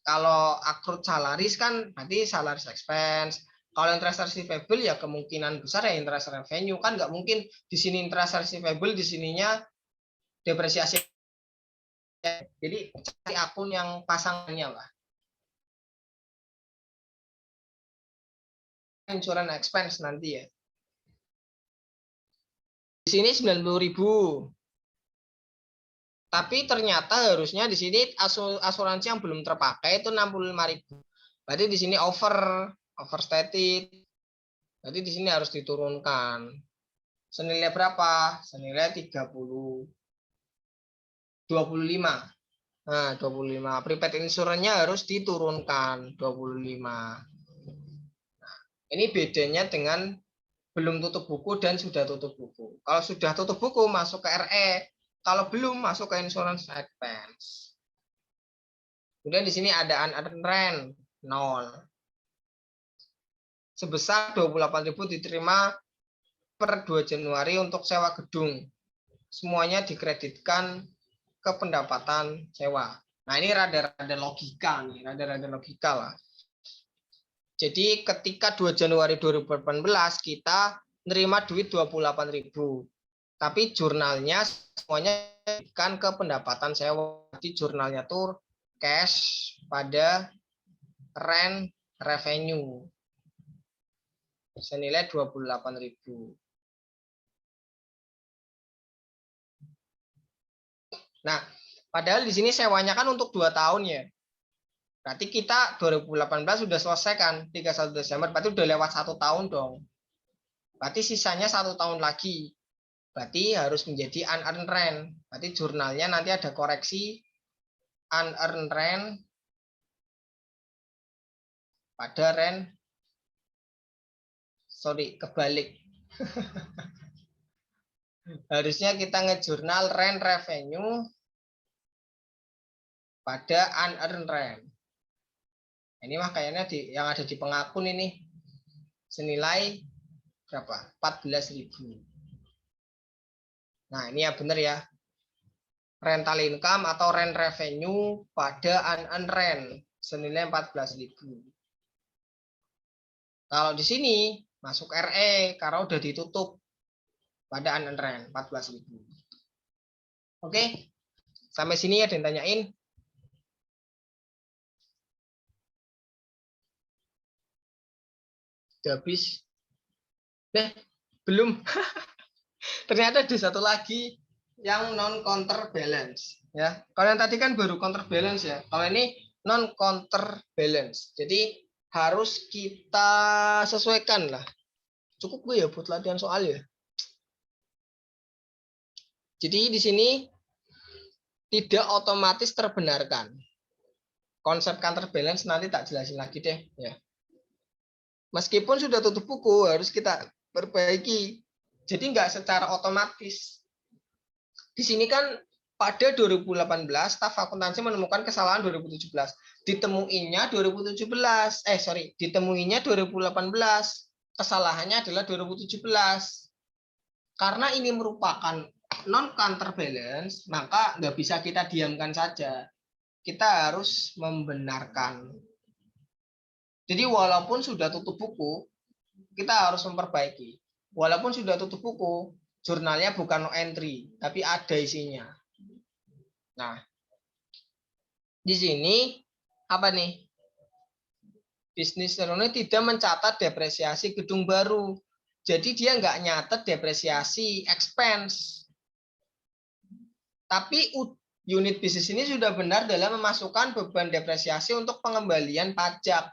Speaker 1: Kalau accrued salaries kan berarti salaries expense. Kalau interest receivable ya kemungkinan besar ya interest revenue, kan nggak mungkin di sini interest receivable, di sininya depresiasi. Jadi cari akun yang pasangannya lah. Insurance expense nanti ya. Di sini 90.000. Tapi ternyata harusnya di sini asuransi yang belum terpakai itu 65.000. Berarti di sini overstated. Berarti di sini harus diturunkan. Senilai berapa? Senilai 25. Nah, 25. Prepaid insurance-nya harus diturunkan 25. Nah, ini bedanya dengan belum tutup buku dan sudah tutup buku. Kalau sudah tutup buku masuk ke RE, kalau belum masuk ke insurance expense. Kemudian di sini ada unearned rent 0. Sebesar 28.000 diterima per 2 Januari untuk sewa gedung. Semuanya dikreditkan ke pendapatan sewa. Nah, ini rada-rada logika nih, rada-rada logika lah. Jadi ketika 2 Januari 2018 kita nerima duit 28.000. Tapi jurnalnya semuanya kan ke pendapatan sewa. Jadi jurnalnya tuh cash pada rent revenue senilai 28.000. Nah, padahal di sini sewanya kan untuk 2 tahun ya. Berarti kita 2018 sudah selesai kan 31 Desember, berarti udah lewat 1 tahun dong. Berarti sisanya 1 tahun lagi. Berarti harus menjadi unearned rent. Berarti jurnalnya nanti ada koreksi unearned rent pada rent. Sorry, kebalik. Harusnya kita ngejurnal rent revenue pada unearned rent. Ini mah kayaknya yang ada di pengakun ini senilai berapa? 14.000. Nah, ini ya benar ya. Rental income atau rent revenue pada unearned rent senilai 14.000. Kalau di sini masuk RE karena udah ditutup pada unearned rent 14.000. Oke. Sampai sini ya ada yang tanyain. Udah habis. Belum. Ternyata ada satu lagi. yang non counterbalance ya. Kalau yang tadi kan baru counterbalance ya. Kalau ini non counterbalance. Jadi harus kita sesuaikan lah. Cukup gue ya buat latihan soal ya. Jadi di sini tidak otomatis terbenarkan. Konsep counterbalance nanti tak jelasin lagi deh ya. Meskipun sudah tutup buku harus kita perbaiki. Jadi nggak secara otomatis. Di sini kan pada 2018 staf akuntansi menemukan kesalahan 2017. Ditemuinya 2017. Ditemuinya 2018. Kesalahannya adalah 2017. Karena ini merupakan non counterbalance, maka nggak bisa kita diamkan saja. Kita harus membenarkan. Jadi walaupun sudah tutup buku, kita harus memperbaiki. Walaupun sudah tutup buku, jurnalnya bukan no entry, tapi ada isinya. Nah, di sini apa nih? Bisnis owner tidak mencatat depresiasi gedung baru. Jadi dia nggak nyatet depresiasi expense. Tapi unit bisnis ini sudah benar dalam memasukkan beban depresiasi untuk pengembalian pajak.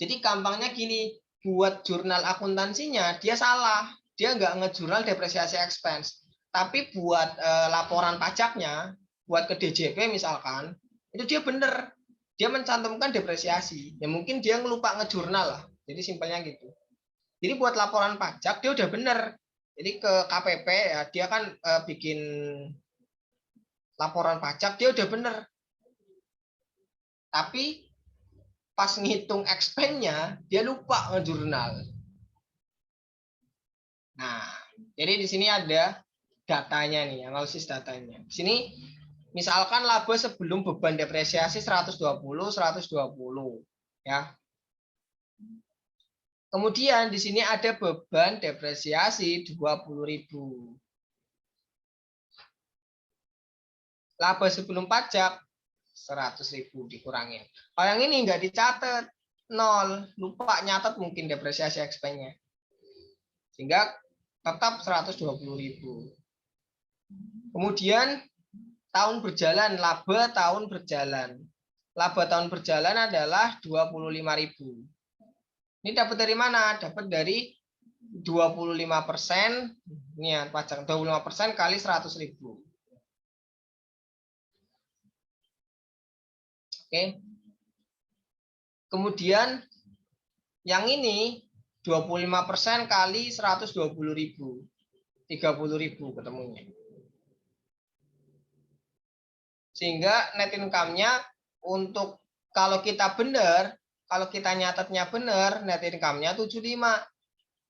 Speaker 1: Jadi gampangnya gini, buat jurnal akuntansinya dia salah, dia nggak ngejurnal depresiasi expense. Tapi buat laporan pajaknya, buat ke DJP misalkan, itu dia benar, dia mencantumkan depresiasi. Ya mungkin dia ngelupa ngejurnal lah. Jadi simpelnya gitu. Jadi buat laporan pajak dia udah benar. Jadi ke KPP ya dia kan bikin laporan pajak dia udah benar. Tapi pas ngitung expense-nya dia lupa ngejurnal. Nah, jadi di sini ada datanya nih, analisis datanya. Di sini misalkan laba sebelum beban depresiasi 120 ya. Kemudian di sini ada beban depresiasi 20.000. Laba sebelum pajak 100.000 dikurangin. Kalau yang ini nggak dicatat, 0, lupa nyatet mungkin depresiasi expense-nya. Sehingga tetap 120.000. Kemudian tahun berjalan, laba tahun berjalan. Laba tahun berjalan adalah 25.000. Ini dapat dari mana? Dapat dari 25%, ini ya pajak 25% kali 100.000. Oke. Kemudian yang ini 25% kali 120.000. 30.000 ketemunya. Sehingga net income-nya untuk kalau kita benar, kalau kita nyatetnya benar, net income-nya 75.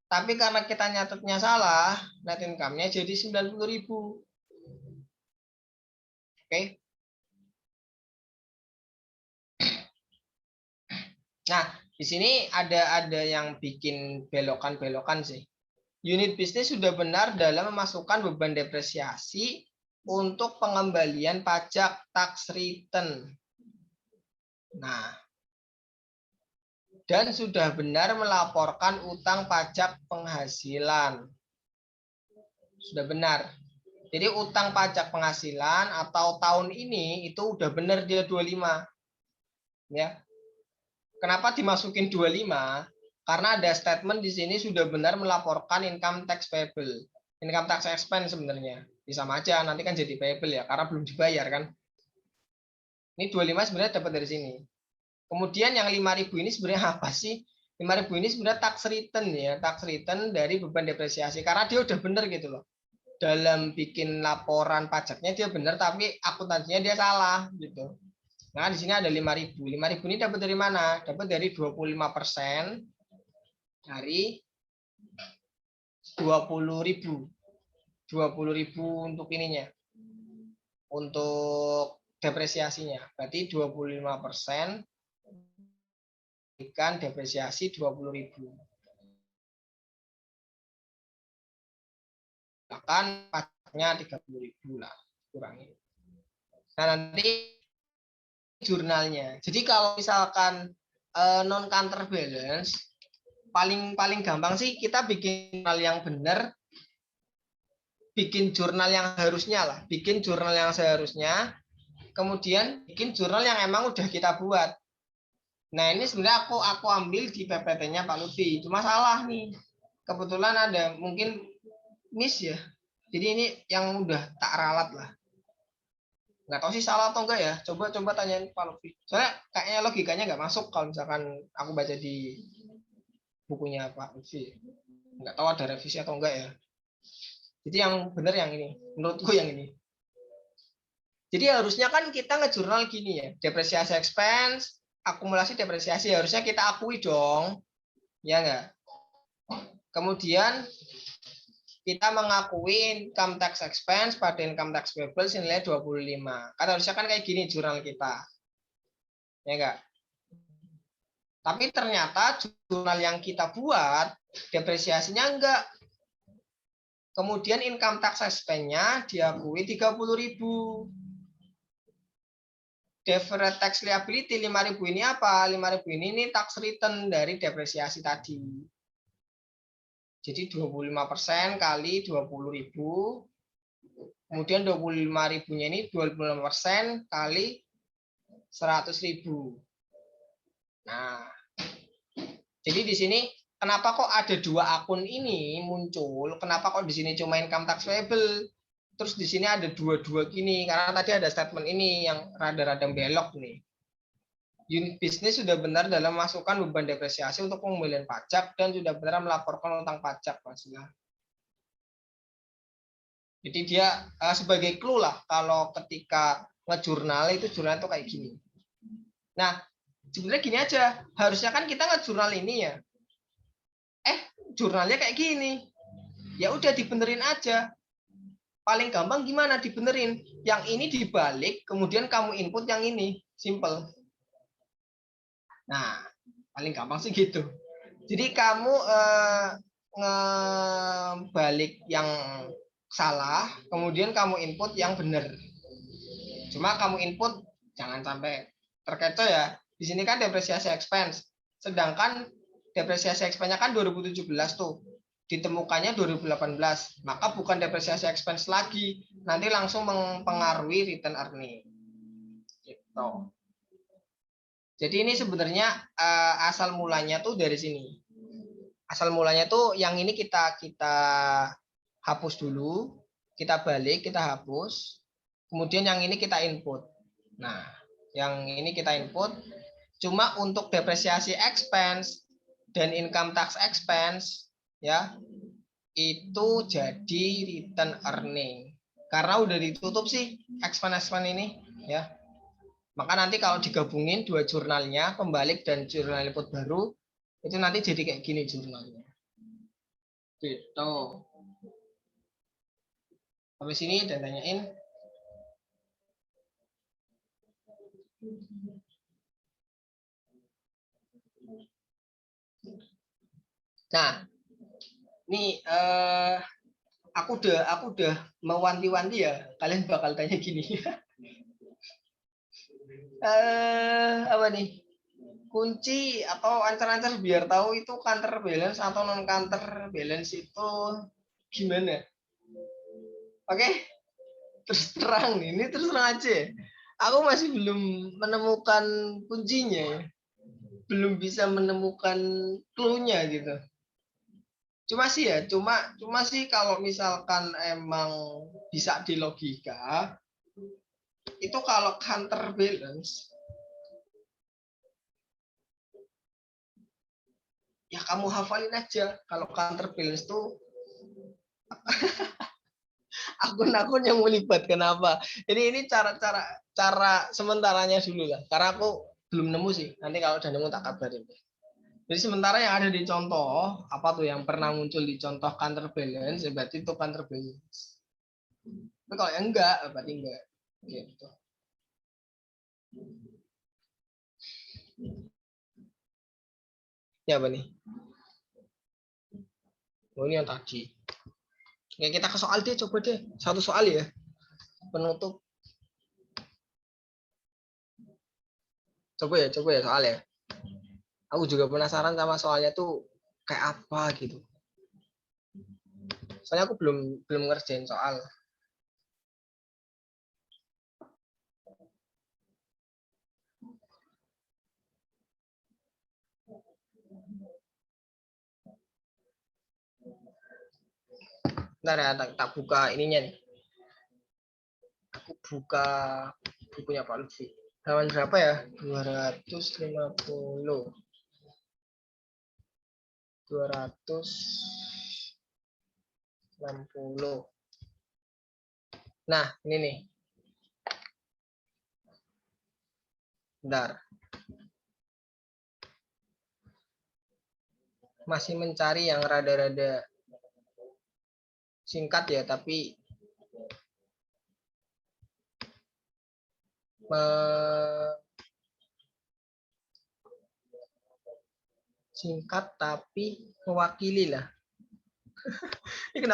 Speaker 1: Tapi karena kita nyatetnya salah, net income-nya jadi 90.000. Oke. Nah, di sini ada yang bikin belokan-belokan sih. Unit bisnis sudah benar dalam memasukkan beban depresiasi untuk pengembalian pajak tax return. Nah, dan sudah benar melaporkan utang pajak penghasilan. Sudah benar. Jadi utang pajak penghasilan atau tahun ini itu udah benar dia 25. Ya. Kenapa dimasukin 25? Karena ada statement di sini sudah benar melaporkan income tax payable. Income tax expense sebenarnya. Bisa aja nanti kan jadi payable ya karena belum dibayar kan. Ini 25 sebenarnya dapat dari sini. Kemudian yang 5.000 ini sebenarnya apa sih? 5.000 ini sebenarnya tax return ya, tax return dari beban depresiasi karena dia udah benar gitu loh. Dalam bikin laporan pajaknya dia benar tapi akuntansinya dia salah gitu. Nah, di sini ada 5.000. 5.000 ini dapat dari mana? Dapat dari 25% dari 20.000. 20.000 untuk ininya. Untuk depresiasinya. Berarti 25% ikan depresiasi 20.000. Bahkan pajaknya 30.000 lah kurangi. Nah, nanti jurnalnya. Jadi kalau misalkan non counterbalance paling gampang sih kita bikin jurnal yang benar bikin jurnal yang harusnya lah, bikin jurnal yang seharusnya, kemudian bikin jurnal yang emang udah kita buat. Nah ini sebenarnya aku ambil di PPT-nya Pak Lutfi, cuma salah nih. Kebetulan ada mungkin miss ya. Jadi ini yang udah tak ralat lah. Nggak tahu sih salah atau enggak ya. Coba tanyain Pak Lutfi. Soalnya kayaknya logikanya nggak masuk kalau misalkan aku baca di bukunya Pak Lutfi. Nggak tahu ada revisi atau enggak ya. Jadi yang benar yang ini. Menurutku yang ini. Jadi harusnya kan kita ngejurnal gini ya. Depresiasi expense, akumulasi depresiasi. Harusnya kita akui dong. Ya enggak? Kemudian kita mengakui income tax expense pada income tax payable senilai 25. Kan harusnya kan kayak gini jurnal kita. Ya enggak? Tapi ternyata jurnal yang kita buat depresiasinya enggak. Kemudian income tax expense-nya diakui 30.000. Deferred tax liability 5.000 ini apa? 5.000 ini tax return dari depresiasi tadi. Jadi 25% kali 20.000. Kemudian 25.000-nya ini 25% kali 100.000. Nah, jadi di sini kenapa kok ada dua akun ini muncul? Kenapa kok di sini cuma income tax payable? Terus di sini ada dua-dua gini karena tadi ada statement ini yang rada-rada belok nih. Unit bisnis sudah benar dalam memasukkan beban depresiasi untuk pembelian pajak dan sudah benar melaporkan utang pajak, maksudnya. Jadi dia sebagai clue lah kalau ketika ngejurnal itu jurnal itu kayak gini. Nah, sebenarnya gini aja, harusnya kan kita ngejurnal ini ya. Jurnalnya kayak gini. Ya udah dibenerin aja. Paling gampang gimana dibenerin? Yang ini dibalik, kemudian kamu input yang ini, simple. Nah, paling gampang sih gitu. Jadi kamu ngebalik yang salah, kemudian kamu input yang benar. Cuma kamu input jangan sampai terkecoh ya. Di sini kan depresiasi expense. Sedangkan depresiasi expense-nya kan 2017 tuh. Ditemukannya 2018. Maka bukan depresiasi expense lagi. Nanti langsung mempengaruhi return earning. Gitu. Jadi ini sebenarnya asal mulanya tuh dari sini. Asal mulanya tuh yang ini kita hapus dulu, kita balik, kita hapus. Kemudian yang ini kita input. Nah, yang ini kita input. Cuma untuk depresiasi expense dan income tax expense ya itu jadi return earning. Karena udah ditutup sih expense ini ya. Maka nanti kalau digabungin dua jurnalnya, pembalik dan jurnal input baru, itu nanti jadi kayak gini jurnalnya. Gitu. Sampai sini dan tanyain. Nah, ini aku udah mewanti-wanti ya. Kalian bakal tanya gini. Apa nih? Kunci atau ancer-ancer biar tahu itu counter balance atau non counter balance itu gimana? Oke, terus terang nih, ini terus terang aja. Aku masih belum menemukan kuncinya ya. Belum bisa menemukan clue-nya gitu. Cuma sih ya, cuma sih kalau misalkan emang bisa di logika, itu kalau counter balance ya kamu hafalin aja kalau counter balance tuh akun-akun yang melibat kenapa ini cara sementaranya dulu lah karena aku belum nemu sih nanti kalau udah nemu tak kabarin. Jadi sementara yang ada di contoh apa tuh yang pernah muncul di contoh counter balance berarti itu counter balance. Tapi kalau yang enggak berarti enggak gitu. Ya apa nih? Oh ini yang tadi. Ya kita ke soal deh, coba deh. Satu soal ya. Penutup. Coba ya soal ya. Aku juga penasaran sama soalnya tuh kayak apa gitu. Soalnya aku belum ngerjain soal. Ntar ya, tak buka ininya nih. Aku buka bukunya Pak Lutfi. Halaman berapa ya? 250. 260. Nah, ini nih. Bentar. Masih mencari yang rada-rada singkat ya, tapi singkat tapi mewakili lah. Ini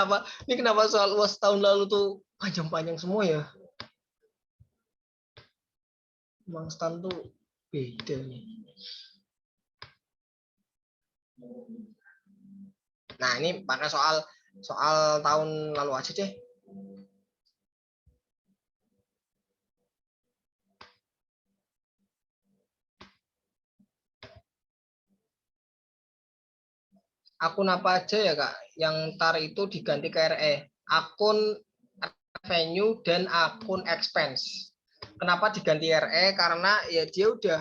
Speaker 1: kenapa soal UAS tahun lalu tuh panjang-panjang semua ya? Emang stan tuh beda nih. Nah, ini pakai soal tahun lalu aja deh. Akun apa aja ya Kak yang tar itu diganti ke RE? Akun revenue dan akun expense. Kenapa diganti RE? Karena ya dia udah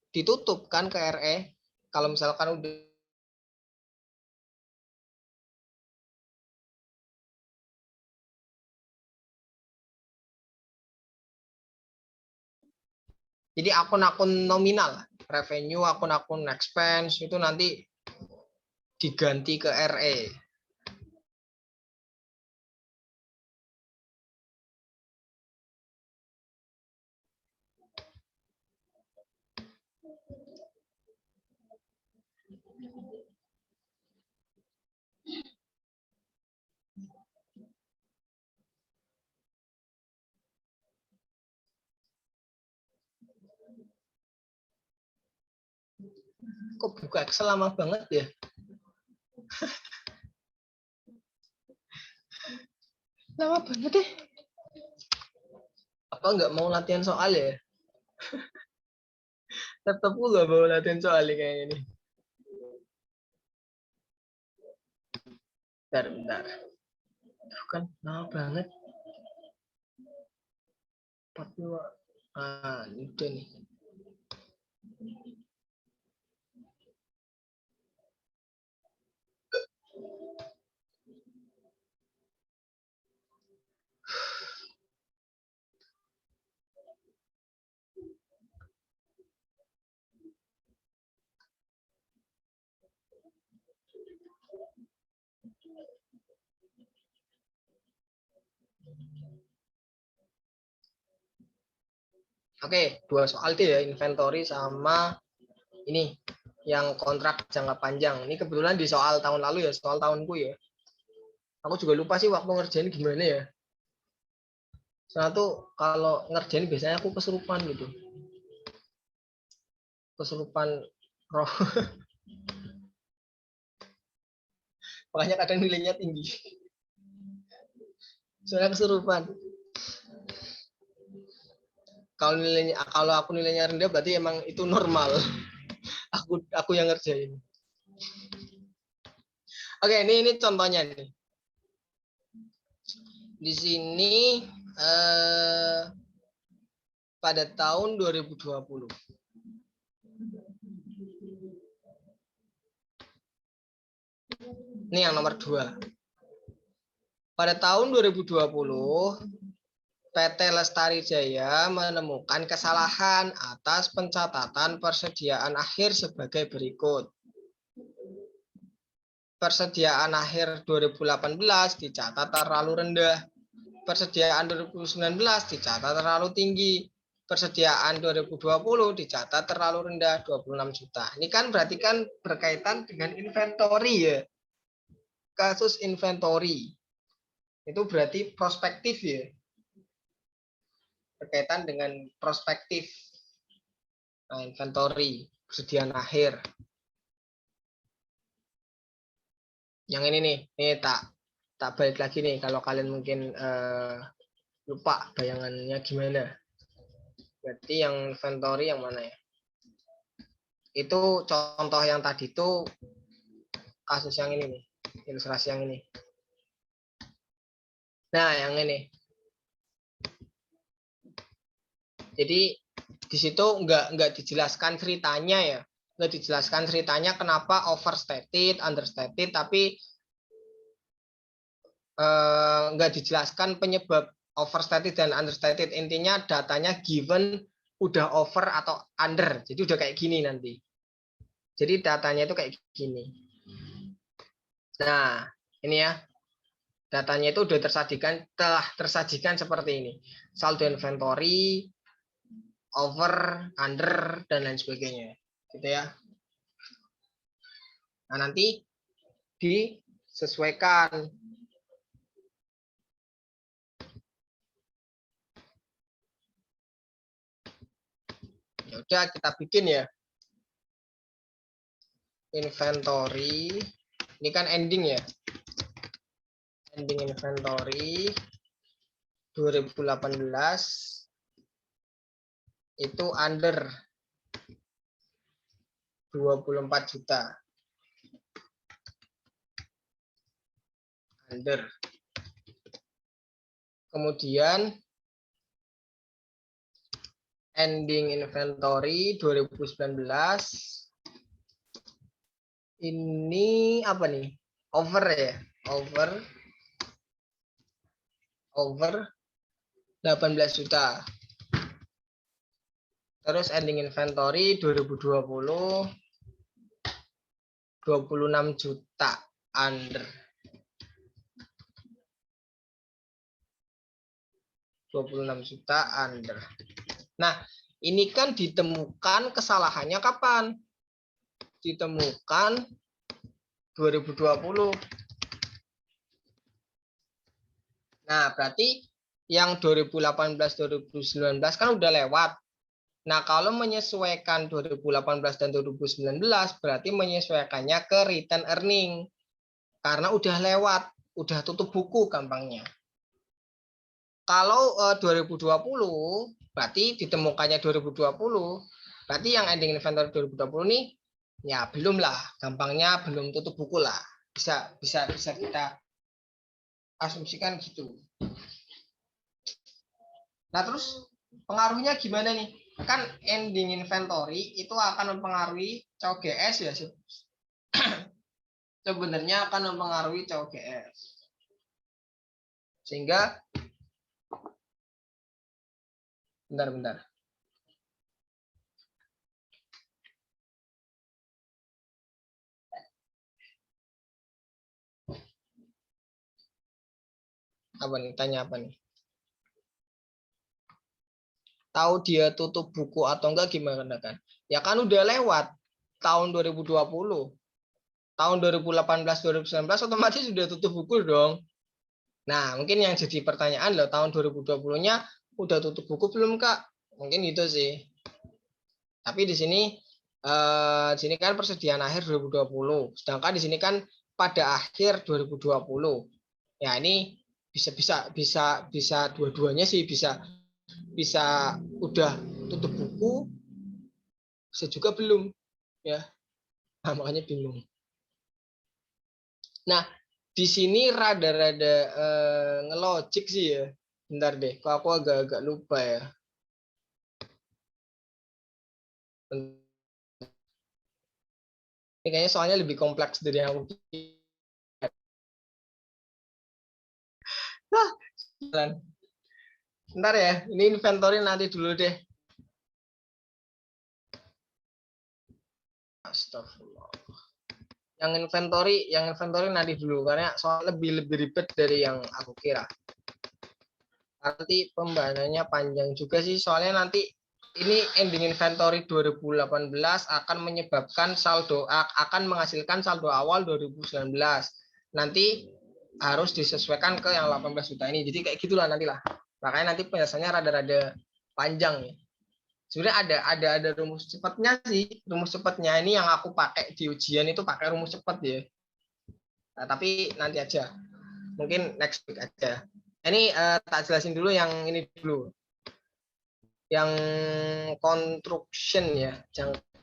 Speaker 1: ditutup kan ke RE. Kalau misalkan udah jadi akun-akun nominal, revenue, akun-akun expense itu nanti diganti ke RE. Kok buka Excel lama banget ya? Lama banget deh. Apa nggak mau latihan soal ya? Laptopku nggak mau latihan soal kayak ini. Bentar. Bukan lama banget. 42. Ah, itu nih. Oke, 2 soal deh ya, inventory sama ini yang kontrak jangka panjang. Ini kebetulan di soal tahun lalu ya, soal tahunku ya. Aku juga lupa sih waktu ngerjain gimana ya. Soalnya tuh kalau ngerjain biasanya aku kesurupan gitu. Kesurupan roh. Makanya kadang nilainya tinggi. Soalnya kesurupan. Kalau aku nilainya rendah berarti emang itu normal. Aku yang ngerjain. Oke, ini contohnya nih. Di sini pada tahun 2020. Ini yang nomor 2. Pada tahun 2020, PT Lestari Jaya menemukan kesalahan atas pencatatan persediaan akhir sebagai berikut. Persediaan akhir 2018 dicatat terlalu rendah. Persediaan 2019 dicatat terlalu tinggi. Persediaan 2020 dicatat terlalu rendah 26 juta. Ini kan berarti kan berkaitan dengan inventory ya. Kasus inventory. Itu berarti prospektif ya. Berkaitan dengan prospektif. Nah, inventory, persediaan akhir. Yang ini nih tak tak balik lagi nih kalau kalian mungkin lupa bayangannya gimana. Berarti yang inventory yang mana ya? Itu contoh yang tadi itu kasus yang ini nih, ilustrasi yang ini. Nah, yang ini. Jadi di situ nggak dijelaskan ceritanya ya, nggak dijelaskan ceritanya kenapa overstated, understated, tapi nggak dijelaskan penyebab overstated dan understated. Intinya datanya given udah over atau under, jadi udah kayak gini nanti. Jadi datanya itu kayak gini. Nah, ini ya. Datanya itu telah tersajikan seperti ini. Saldo inventory, over, under, dan lain sebagainya. Gitu ya. Nah, nanti disesuaikan. Ya udah, kita bikin ya. Inventory. Ini kan ending ya. Ending inventory 2018 itu under 24 juta. Under. Kemudian ending inventory 2019 ini apa nih? Over ya. Over 18 juta. Terus ending inventory 2020 26 juta under. 26 juta under. Nah, ini kan ditemukan kesalahannya kapan? Ditemukan 2020. Nah, berarti yang 2018-2019 kan udah lewat. Nah, kalau menyesuaikan 2018 dan 2019, berarti menyesuaikannya ke return earning. Karena udah lewat, udah tutup buku gampangnya. Kalau 2020, berarti ditemukannya 2020, berarti yang ending inventory 2020 nih, ya belum lah, gampangnya belum tutup buku lah. Bisa kita asumsikan gitu. Nah, terus pengaruhnya gimana nih? Kan ending inventory itu akan mempengaruhi COGS ya. Sebenarnya akan mempengaruhi COGS. Sehingga bentar. Apa nih? Tanya apa nih? Tahu dia tutup buku atau enggak gimana kan? Ya kan udah lewat tahun 2020. Tahun 2018 2019 otomatis sudah tutup buku dong. Nah, mungkin yang jadi pertanyaan loh, tahun 2020-nya udah tutup buku belum, Kak? Mungkin gitu sih. Tapi di sini kan persediaan akhir 2020. Sedangkan di sini kan pada akhir 2020. Ya, ini bisa dua-duanya sih, bisa udah tutup buku, bisa juga belum ya. Nah, makanya bingung. Nah, di sini rada-rada ngelogik sih ya. Bentar deh, kok aku agak-agak lupa ya. Ini kayaknya soalnya lebih kompleks dari yang aku pikir. Bentar ya, ini inventory nanti dulu deh. Astagfirullah. Yang inventory nanti dulu karena soal lebih ribet dari yang aku kira. Nanti pembahasannya panjang juga sih, soalnya nanti ini ending inventory 2018 akan menyebabkan akan menghasilkan saldo awal 2019. Nanti harus disesuaikan ke yang 18 juta ini. Jadi kayak gitulah nantilah. Makanya nanti penjelasannya rada-rada panjang ya. Sebenarnya ada rumus cepatnya sih. Rumus cepatnya ini yang aku pakai di ujian itu pakai rumus cepat ya. Nah, tapi nanti aja. Mungkin next week aja. Ini tak jelasin dulu yang ini dulu. Yang construction ya,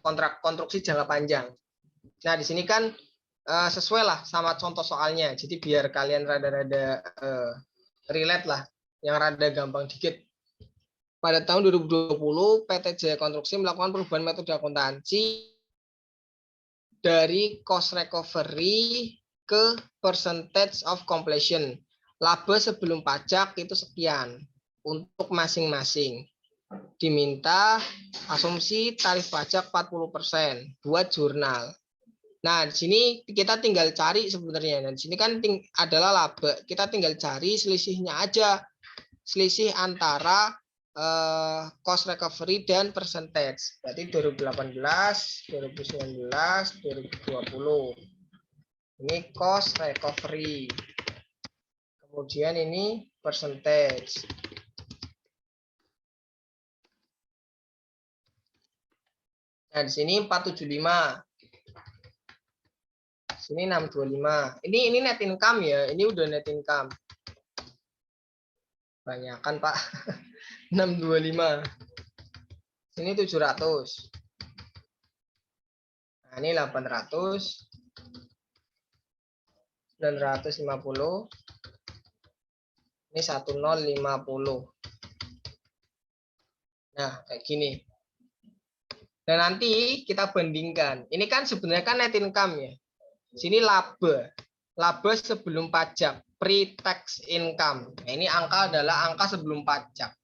Speaker 1: kontrak konstruksi jangka panjang. Nah, di sini kan sesuai lah sama contoh soalnya. Jadi biar kalian rada-rada relate lah, yang rada gampang dikit. Pada tahun 2020, PT Jaya Konstruksi melakukan perubahan metode akuntansi dari cost recovery ke percentage of completion. Laba sebelum pajak itu sekian untuk masing-masing. Diminta asumsi tarif pajak 40% buat jurnal. Nah, di sini kita tinggal cari sebenarnya. Nah, di sini kan adalah laba. Kita tinggal cari selisihnya aja. Selisih antara cost recovery dan percentage. Berarti 2018, 2019, 2020. Ini cost recovery. Kemudian ini percentage. Nah, di sini 475. Sini 625. Ini net income ya. Ini udah net income. Banyakan, Pak. 625. Sini 700. Nah, ini 800. 950. Ini 1050. Nah, kayak gini. Dan nanti kita bandingkan. Ini kan sebenarnya kan net income ya. Sini laba. Laba sebelum pajak. Pre-tax income. Nah, ini angka adalah angka sebelum pajak.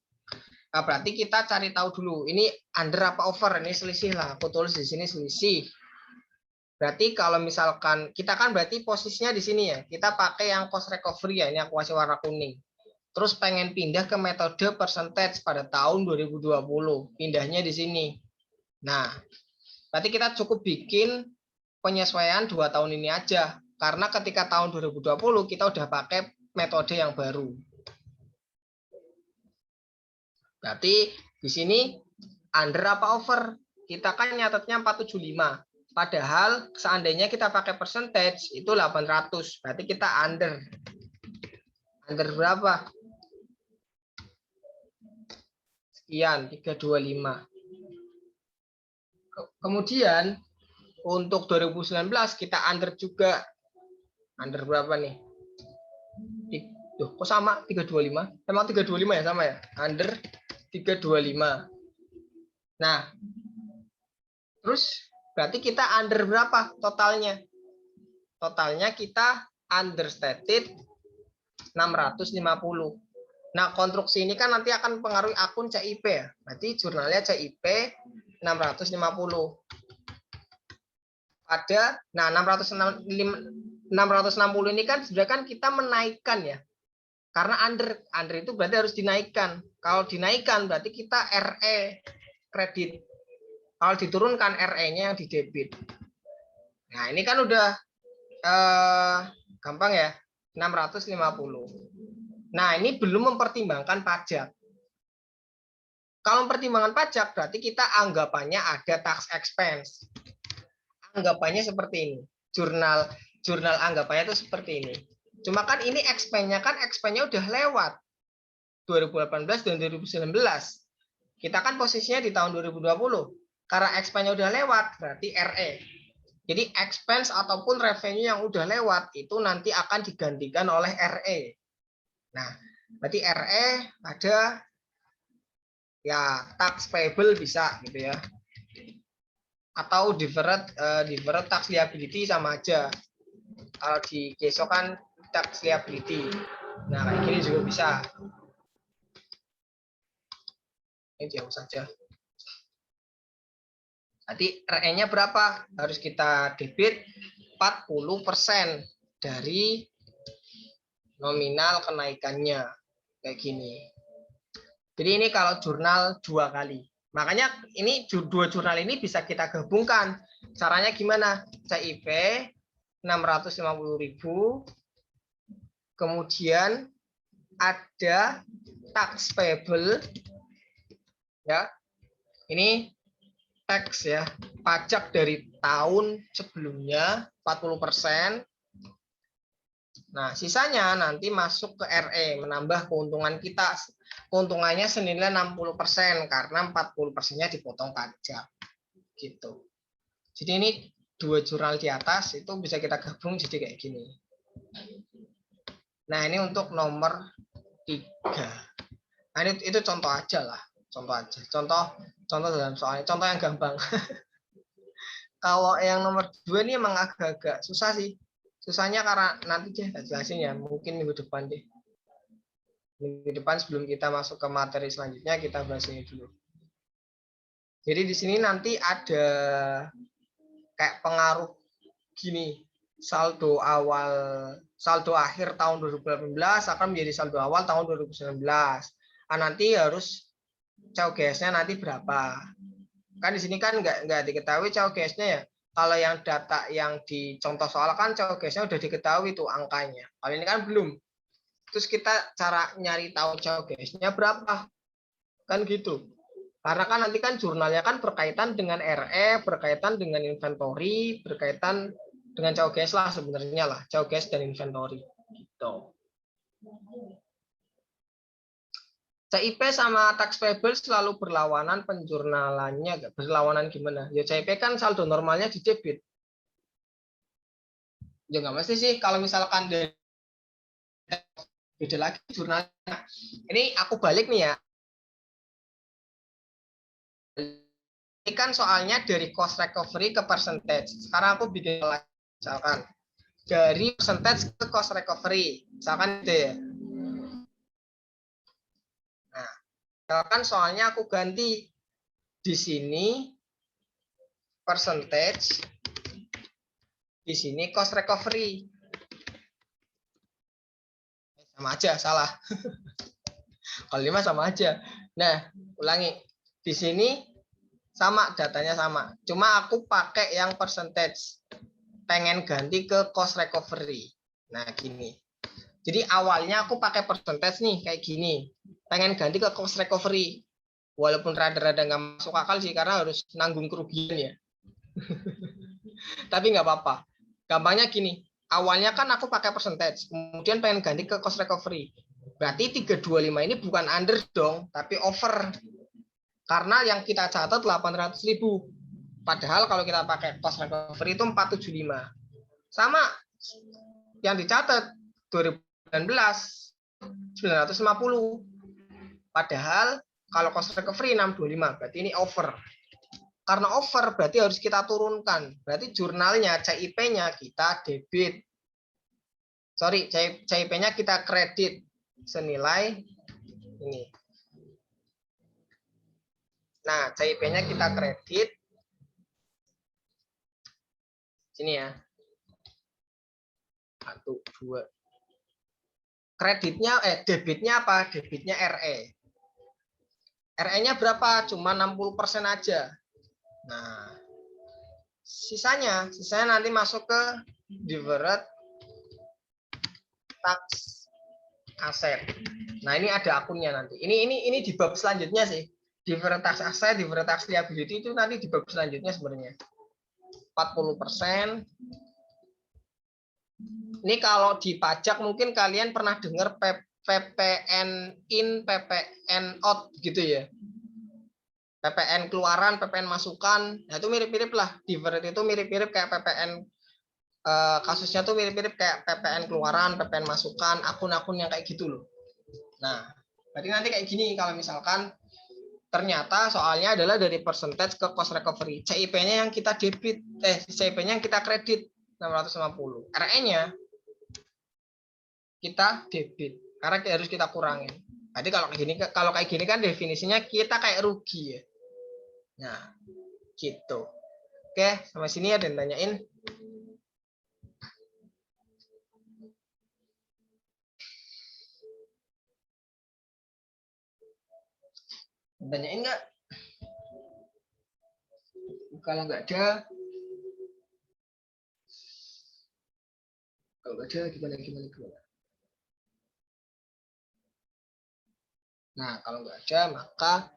Speaker 1: Nah, berarti kita cari tahu dulu. Ini under apa over? Ini selisih lah. Aku tulis di sini selisih. Berarti kalau misalkan kita kan berarti posisinya di sini ya. Kita pakai yang cost recovery ya. Ini aku kasih warna kuning. Terus pengen pindah ke metode percentage pada tahun 2020. Pindahnya di sini. Nah, berarti kita cukup bikin penyesuaian 2 tahun ini aja. Karena ketika tahun 2020 kita udah pakai metode yang baru. Berarti di sini under apa over? Kita kan nyatetnya 475. Padahal seandainya kita pakai percentage itu 800. Berarti kita under. Under berapa? Sekian, 325. Kemudian untuk 2019 kita under juga. Under berapa nih? Duh, kok sama 325? Emang 325 ya sama ya? Under 325. Nah, terus berarti kita under berapa totalnya? Totalnya kita understated 650. Nah, konstruksi ini kan nanti akan mempengaruhi akun CIP ya. Berarti jurnalnya CIP 650. Ada, nah 660 ini kan sebenarnya kan kita menaikkan ya. Karena under itu berarti harus dinaikkan. Kalau dinaikkan berarti kita RE kredit. Kalau diturunkan RE-nya yang di debit. Nah, ini kan udah gampang ya. 650. Nah, ini belum mempertimbangkan pajak. Kalau mempertimbangkan pajak berarti kita anggapannya ada tax expense. Anggapannya seperti ini. Jurnal anggapannya itu seperti ini. Cuma kan ini expense-nya kan expense-nya udah lewat 2018 dan 2019. Kita kan posisinya di tahun 2020. Karena expense-nya udah lewat berarti RE. Jadi expense ataupun revenue yang udah lewat itu nanti akan digantikan oleh RE. Nah, berarti RE ada ya tax payable bisa gitu ya. Atau deferred tax liability sama aja. Kalau di GESO kan tax liability. Nah, kayak gini juga bisa. Ini jauh saja. Nanti RE-nya berapa? Harus kita debit 40% dari nominal kenaikannya. Kayak gini. Jadi ini kalau jurnal 2 kali. Makanya ini 2 jurnal ini bisa kita gabungkan. Caranya gimana? CIP 650.000. Kemudian ada tax payable. Ya. Ini tax ya, pajak dari tahun sebelumnya 40%. Nah, sisanya nanti masuk ke RE, menambah keuntungan kita. Keuntungannya senilai 60% karena 40%-nya dipotong pajak. Gitu. Jadi ini dua jurnal di atas itu bisa kita gabung jadi kayak gini. Nah, ini untuk nomor 3. Nah, itu contoh aja lah. Contoh aja. Contoh dalam soalnya. Contoh yang gampang. Kalau yang nomor 2 ini emang agak-agak susah sih. Susahnya karena nanti deh jelasin ya. Mungkin minggu depan deh. Minggu depan sebelum kita masuk ke materi selanjutnya, kita bahas ini dulu. Jadi di sini nanti ada kayak pengaruh gini. Saldo akhir tahun 2018 akan menjadi saldo awal tahun 2019. Nah, nanti harus COGS-nya nanti berapa? Kan di sini kan nggak diketahui COGS-nya ya. Kalau yang data yang di contoh soal kan COGS-nya udah diketahui tuh angkanya. Kalau ini kan belum. Terus kita cara nyari tahu COGS-nya berapa? Kan gitu. Karena kan nanti kan jurnalnya kan berkaitan dengan RE, berkaitan dengan inventory, berkaitan dengan COGS lah sebenarnya lah, COGS dan inventory. Gitu. CIP sama tax payable selalu berlawanan penjurnalannya. Berlawanan gimana? Ya CIP kan saldo normalnya di debit. Ya nggak mesti sih kalau misalkan beda lagi jurnalnya. Ini aku balik nih ya. Ini kan soalnya dari cost recovery ke percentage. Sekarang aku bikin lagi. Misalkan dari percentage ke cost recovery. Misalkan itu ya. Nah, misalkan soalnya aku ganti di sini percentage, di sini cost recovery. Sama aja, salah. Kalau 5 sama aja. Nah, ulangi. Di sini sama, datanya sama. Cuma aku pakai yang percentage. Pengen ganti ke cost recovery. Nah, gini. Jadi awalnya aku pakai percentage nih, kayak gini. Pengen ganti ke cost recovery. Walaupun rada-rada nggak masuk akal sih, karena harus nanggung kerugian ya. Tapi nggak apa-apa. Gampangnya gini. Awalnya kan aku pakai percentage. Kemudian pengen ganti ke cost recovery. Berarti 325 ini bukan under dong, tapi over. Karena yang kita catat 800.000. Padahal kalau kita pakai cost recovery itu 475. Sama yang dicatat 2019 950. Padahal kalau cost recovery 625, berarti ini over. Karena over berarti harus kita turunkan. Berarti jurnalnya CIP-nya kita debit. Sorry, CIP-nya kita kredit senilai ini. Nah, CIP-nya kita kredit. Sini ya. 1, 2. Kreditnya, debitnya apa? Debitnya RE. RE-nya berapa? Cuma 60% aja. Nah, sisanya nanti masuk ke deferred tax asset. Nah, ini ada akunnya nanti. Ini di bab selanjutnya sih. Deferred tax asset, deferred tax liability itu nanti di bab selanjutnya sebenarnya. 40%. Ini kalau di pajak mungkin kalian pernah dengar PPN in, PPN out gitu ya. PPN keluaran, PPN masukan, nah itu mirip-mirip lah. Deferred itu mirip-mirip kayak PPN, kasusnya tuh mirip-mirip kayak PPN keluaran, PPN masukan, akun-akun yang kayak gitu loh. Nah, berarti nanti kayak gini kalau misalkan ternyata soalnya adalah dari percentage ke cost recovery. CIP-nya yang kita debit, CIP-nya yang kita kredit 650. RE-nya kita debit karena harus kita kurangin. Jadi kalau kayak gini kan definisinya kita kayak rugi ya. Nah, gitu. Oke, sampai sini ada yang tanyain. Tanyain nggak? Kalau nggak ada, gimana? Nah, kalau nggak ada, maka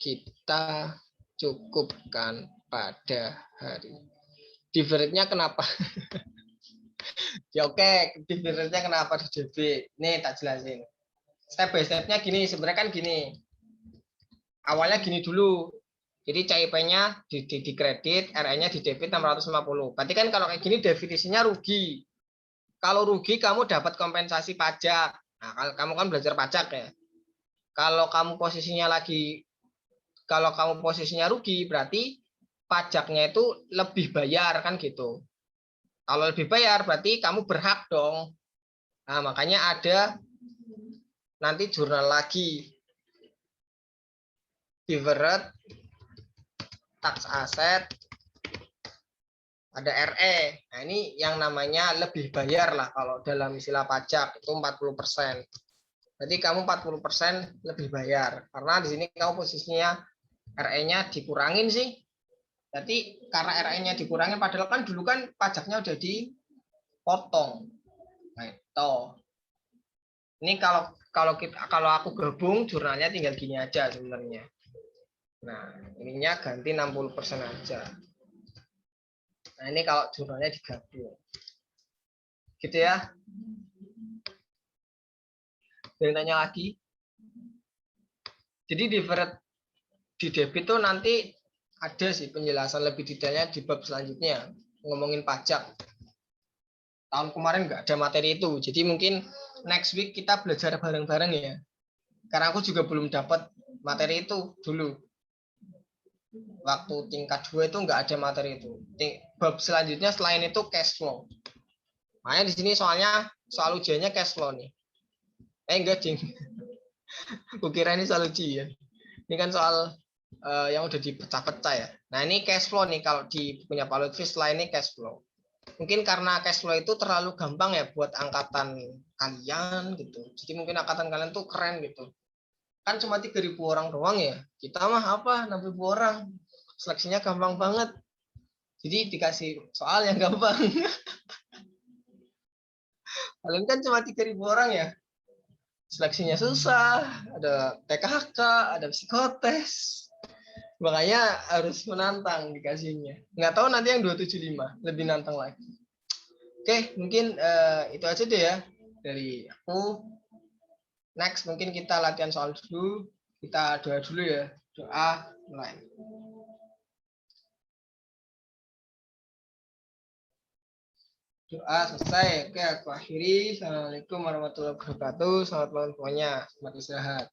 Speaker 1: kita cukupkan pada hari. Deferrednya kenapa? Ya oke, dividernya kenapa di debit? Nih tak jelasin. Step by stepnya gini, sebenarnya kan gini. Awalnya gini dulu. Jadi CIP-nya di kredit, RE-nya di debit 650. Berarti kan kalau kayak gini definisinya rugi. Kalau rugi kamu dapat kompensasi pajak. Nah, kalau kamu kan belajar pajak ya. Kalau kamu posisinya lagi kalau kamu posisinya rugi berarti pajaknya itu lebih bayar kan gitu. Kalau lebih bayar berarti kamu berhak dong. Nah, makanya ada nanti jurnal lagi Deferred Tax Asset, ada RE. Nah, ini yang namanya lebih bayar lah kalau dalam istilah pajak itu 40%. Berarti kamu 40% lebih bayar. Karena di sini kamu posisinya RE-nya dikurangin sih. Jadi karena RE-nya dikurangin padahal kan dulu kan pajaknya udah dipotong. Nah, itu. Ini kalau aku gabung jurnalnya tinggal gini aja sebenarnya. Nah, ininya ganti 60% aja. Nah, ini kalau jurnalnya digabung. Gitu ya. Yang tanya lagi. Jadi di debit tuh nanti ada sih penjelasan lebih detailnya di bab selanjutnya. Ngomongin pajak. Tahun kemarin nggak ada materi itu. Jadi mungkin next week kita belajar bareng-bareng ya. Karena aku juga belum dapat materi itu dulu. Waktu tingkat 2 itu nggak ada materi itu. Bab selanjutnya selain itu cash flow. Makanya di sini soalnya soal ujiannya cash flow nih. Enggak, Cing. Kukira ini soal ujian. Ini kan soal yang udah dipecah-pecah ya. Nah, ini cash flow nih kalau di punya Pak Lutfi setelah ini cash flow. Mungkin karena cash flow itu terlalu gampang ya buat angkatan kalian gitu. Jadi mungkin angkatan kalian tuh keren gitu. Kan cuma 3.000 orang doang ya. Kita mah apa 6.000 orang. Seleksinya gampang banget. Jadi dikasih soal yang gampang. Kalian kan cuma 3.000 orang ya. Seleksinya susah, ada TKK, ada psikotes. Makanya harus menantang dikasihnya. Nggak tahu nanti yang 275 lebih nantang lagi. Oke, mungkin itu aja deh ya dari aku. Next, mungkin kita latihan soal dulu. Kita doa dulu ya. Doa mulai. Doa selesai. Oke, aku akhiri. Assalamualaikum warahmatullahi wabarakatuh. Selamat malam semuanya. Selamat istirahat.